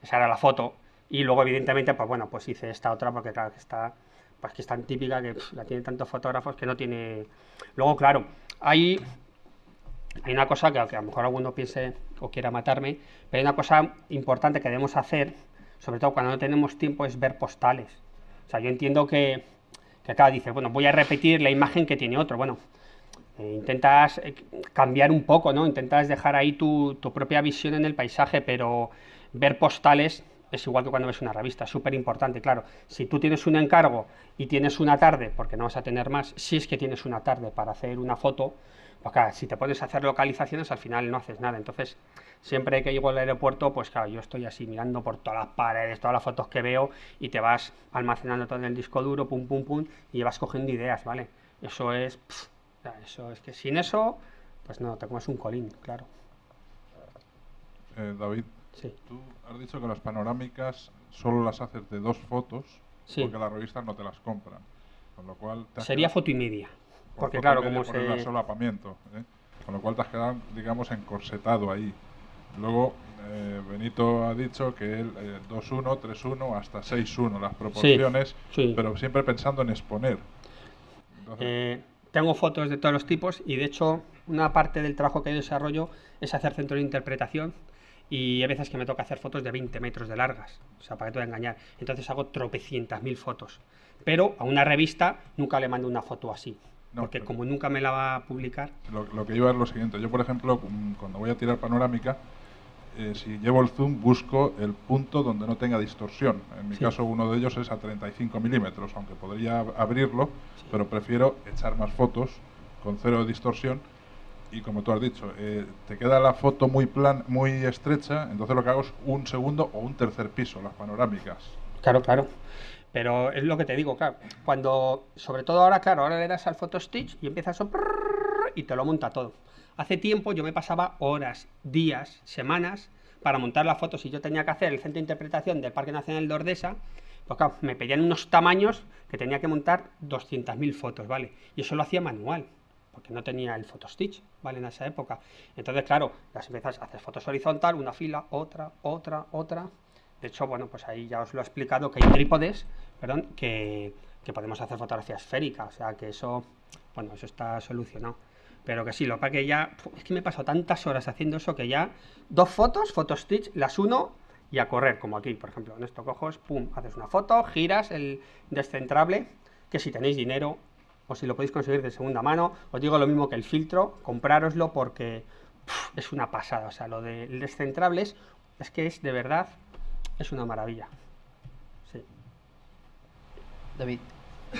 S2: Esa era la foto. Y luego, evidentemente, pues bueno, pues hice esta otra porque, claro, que está, pues que es tan típica que la tienen tantos fotógrafos que no tiene... Luego, claro, hay una cosa que a lo mejor alguno piense o quiera matarme, pero hay una cosa importante que debemos hacer, sobre todo cuando no tenemos tiempo, es ver postales. O sea, yo entiendo que acá dice, bueno, voy a repetir la imagen que tiene otro. Bueno, intentas cambiar un poco, ¿no? Intentas dejar ahí tu propia visión en el paisaje, pero ver postales es igual que cuando ves una revista, es súper importante, claro. Si tú tienes un encargo y tienes una tarde, porque no vas a tener más, si es que tienes una tarde para hacer una foto, pues claro, si te pones a hacer localizaciones, al final no haces nada. Entonces, siempre que llego al aeropuerto, pues claro, yo estoy así mirando por todas las paredes, todas las fotos que veo, y te vas almacenando todo en el disco duro, pum, pum, pum, y vas cogiendo ideas, ¿vale? Eso es... eso es que sin eso, pues no, te comes un colín, claro.
S5: David,
S2: Sí.
S5: tú has dicho que las panorámicas solo las haces de 2 fotos
S2: Sí.
S5: porque las revistas no te las compran. Con lo cual te has
S2: Sería
S5: quedado
S2: foto y media.
S5: con
S2: Porque
S5: foto
S2: claro,
S5: y media
S2: como
S5: por el
S2: se...
S5: solapamiento, ¿eh? Con lo cual te has quedado, digamos, encorsetado ahí. Luego, Benito ha dicho que él 2-1, 3-1, hasta 6-1 las proporciones,
S2: sí.
S5: pero siempre pensando en exponer. Entonces,
S2: Tengo fotos de todos los tipos y de hecho una parte del trabajo que yo desarrollo es hacer centro de interpretación y hay veces que me toca hacer fotos de 20 metros de largas, o sea, para que te voy a engañar. Entonces hago tropecientas mil fotos, pero a una revista nunca le mando una foto así,
S5: No,
S2: porque
S5: pero-
S2: como nunca me la va a publicar...
S5: lo que iba es lo siguiente. Yo, por ejemplo, cuando voy a tirar panorámica, si llevo el zoom, busco el punto donde no tenga distorsión. En mi
S2: Sí.
S5: caso, uno de ellos es a 35 milímetros, aunque podría abrirlo, pero prefiero echar más fotos con cero distorsión. Y como tú has dicho, te queda la foto muy estrecha, entonces lo que hago es un segundo o un tercer piso, las panorámicas.
S2: Claro, claro. Pero es lo que te digo, claro. Cuando, sobre todo ahora, claro, ahora le das al photo stitch y empiezas a... y te lo monta todo. Hace tiempo yo me pasaba horas, días, semanas para montar las fotos y yo tenía que hacer el centro de interpretación del Parque Nacional de Ordesa, pues claro, me pedían unos tamaños que tenía que montar 200.000 fotos, ¿vale? Y eso lo hacía manual, porque no tenía el photo stitch, ¿vale? En esa época. Entonces, claro, las empiezas a hacer fotos horizontal, una fila, otra, otra, otra. De hecho, bueno, pues ahí ya os lo he explicado que hay trípodes, perdón, que podemos hacer fotografía esférica, o sea que eso, bueno, eso está solucionado. Pero que sí, lo que pasa que ya, es que me he pasado tantas horas haciendo eso que ya, 2 fotos, photo stitch, las uno y a correr, como aquí, por ejemplo, en esto coges, pum, haces una foto, giras el descentrable, que si tenéis dinero, o si lo podéis conseguir de segunda mano, os digo lo mismo que el filtro, comprároslo porque es una pasada. O sea, lo del descentrable es que es de verdad, es una maravilla. Sí.
S3: David,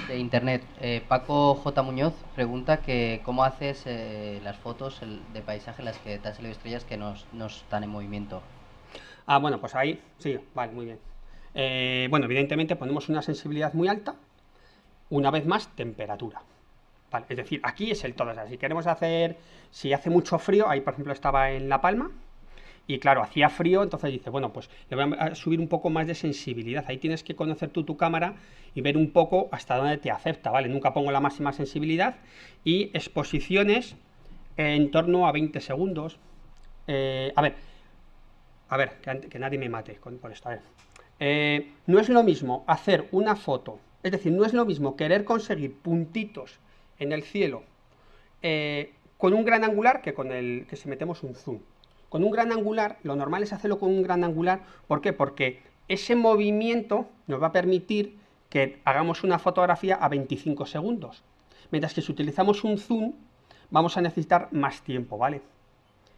S3: de internet, Paco J. Muñoz pregunta que cómo haces las fotos de paisaje en las que te han salido estrellas que no están en movimiento.
S2: Ah, bueno, pues ahí, sí, vale, muy bien. Bueno, evidentemente ponemos una sensibilidad muy alta, una vez más, temperatura. Vale, es decir, aquí es el todo. O sea, si queremos hacer, si hace mucho frío, ahí por ejemplo estaba en La Palma, y claro, hacía frío, entonces dice, bueno, pues le voy a subir un poco más de sensibilidad. Ahí tienes que conocer tú tu cámara y ver un poco hasta dónde te acepta, ¿vale? Nunca pongo la máxima sensibilidad y exposiciones en torno a 20 segundos. A ver, que nadie me mate por esto. A ver. No es lo mismo hacer una foto, es decir, no es lo mismo querer conseguir puntitos en el cielo con un gran angular que con el que si metemos un zoom. Con un gran angular, lo normal es hacerlo con un gran angular. ¿Por qué? Porque ese movimiento nos va a permitir que hagamos una fotografía a 25 segundos. Mientras que si utilizamos un zoom, vamos a necesitar más tiempo, ¿vale?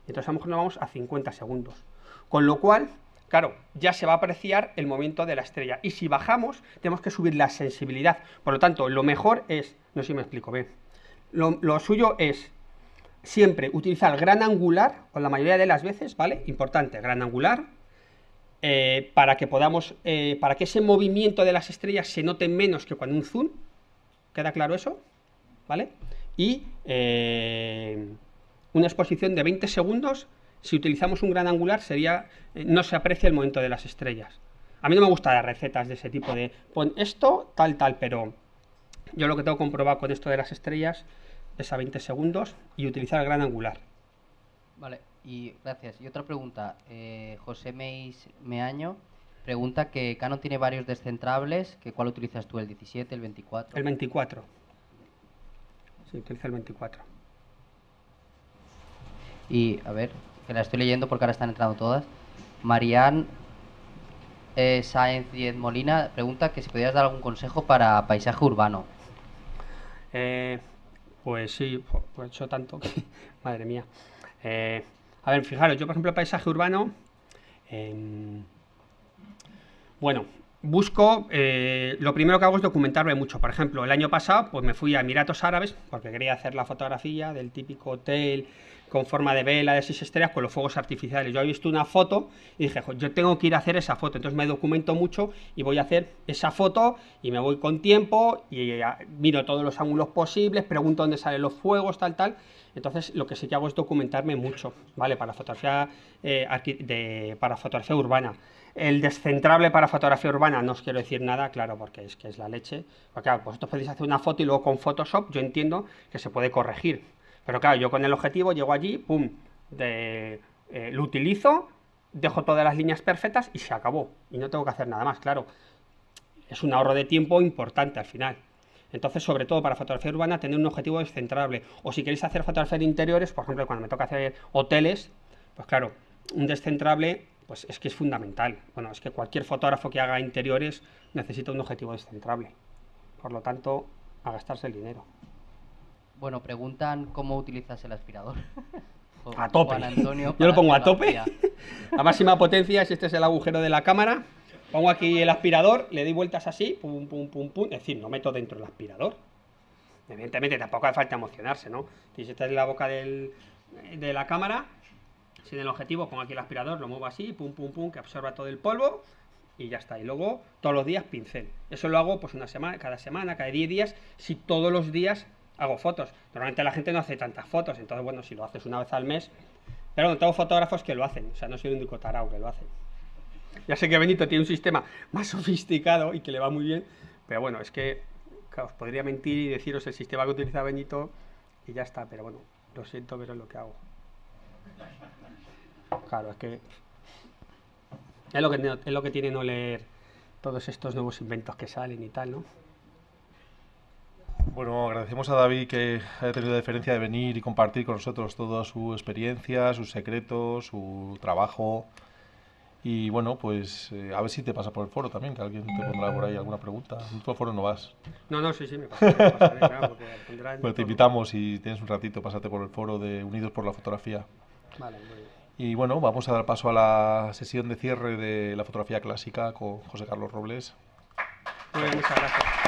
S2: Entonces a lo mejor nos vamos a 50 segundos. Con lo cual, claro, ya se va a apreciar el movimiento de la estrella. Y si bajamos, tenemos que subir la sensibilidad. Por lo tanto, lo mejor es, no sé si me explico bien, lo suyo es siempre utilizar gran angular, o la mayoría de las veces, ¿vale? Importante, gran angular, para que podamos, para que ese movimiento de las estrellas se note menos que con un zoom. ¿Queda claro eso? ¿Vale? Y una exposición de 20 segundos, si utilizamos un gran angular, sería, no se aprecia el movimiento de las estrellas. A mí no me gustan las recetas de ese tipo de, pon esto, tal, pero yo lo que tengo comprobado con esto de las estrellas es a 20 segundos y utilizar el gran angular.
S3: Vale, y gracias. Y otra pregunta, José Meaño pregunta que Canon tiene varios descentrables, que ¿cuál utilizas tú, el 17, el 24?
S2: El 24. Sí, utiliza el 24.
S3: Y, a ver, que la estoy leyendo porque ahora están entrando todas. Marianne Sáenz Diez Molina pregunta que si podrías dar algún consejo para paisaje urbano.
S2: Pues sí, pues he hecho tanto que... Madre mía. A ver, fijaros, yo por ejemplo paisaje urbano... bueno, busco... lo primero que hago es documentarme mucho. Por ejemplo, el año pasado pues me fui a Emiratos Árabes porque quería hacer la fotografía del típico hotel con forma de vela de 6 estrellas con los fuegos artificiales. Yo había visto una foto y dije, yo tengo que ir a hacer esa foto. Entonces me documento mucho y voy a hacer esa foto y me voy con tiempo y miro todos los ángulos posibles, pregunto dónde salen los fuegos, tal. Entonces lo que sí que hago es documentarme mucho, ¿vale? Para fotografía, para fotografía urbana. El descentrable para fotografía urbana no os quiero decir nada, claro, porque es que es la leche. Porque claro, vosotros podéis hacer una foto y luego con Photoshop yo entiendo que se puede corregir. Pero claro, yo con el objetivo llego allí, pum, lo utilizo, dejo todas las líneas perfectas y se acabó. Y no tengo que hacer nada más, claro. Es un ahorro de tiempo importante al final. Entonces, sobre todo para fotografía urbana, tener un objetivo descentrable. O si queréis hacer fotografía de interiores, por ejemplo, cuando me toca hacer hoteles, pues claro, un descentrable, pues es que es fundamental. Bueno, es que cualquier fotógrafo que haga interiores necesita un objetivo descentrable. Por lo tanto, a gastarse el dinero.
S3: Bueno, preguntan cómo utilizas el aspirador.
S2: A tope.
S3: Juan Antonio,
S2: yo lo pongo a tope.
S3: fotografía.
S2: A máxima potencia, si este es el agujero de la cámara, pongo aquí el aspirador, le doy vueltas así, pum, pum, pum, pum. Es decir, no meto dentro el aspirador. Evidentemente tampoco hace falta emocionarse, ¿no? Si esta es la boca de la cámara, sin el objetivo, pongo aquí el aspirador, lo muevo así, pum, pum, pum, que absorba todo el polvo y ya está. Y luego, todos los días, pincel. Eso lo hago pues una semana, cada 10 días, si todos los días hago fotos. Normalmente la gente no hace tantas fotos, entonces bueno, si lo haces una vez al mes, pero bueno, tengo fotógrafos que lo hacen, o sea, no soy el único tarao que lo hace. Ya sé que Benito tiene un sistema más sofisticado y que le va muy bien, pero bueno, es que claro, os podría mentir y deciros el sistema que utiliza Benito y ya está, pero bueno, lo siento, pero es lo que hago. Claro, es que es lo que tiene no leer todos estos nuevos inventos que salen y tal, ¿no?
S1: Bueno, agradecemos a David que haya tenido la deferencia de venir y compartir con nosotros toda su experiencia, sus secretos, su trabajo. Y bueno, pues a ver si te pasa por el foro también, que alguien te pondrá por ahí alguna pregunta. Tú al foro no vas.
S2: No, sí, me pasaré, claro, porque pondrán
S1: Bueno, te
S2: todo.
S1: invitamos y tienes un ratito, pásate por el foro de Unidos por la Fotografía.
S2: Vale, muy bien.
S1: Y bueno, vamos a dar paso a la sesión de cierre de la fotografía clásica con José Carlos Robles.
S2: Muy bien, muchas gracias.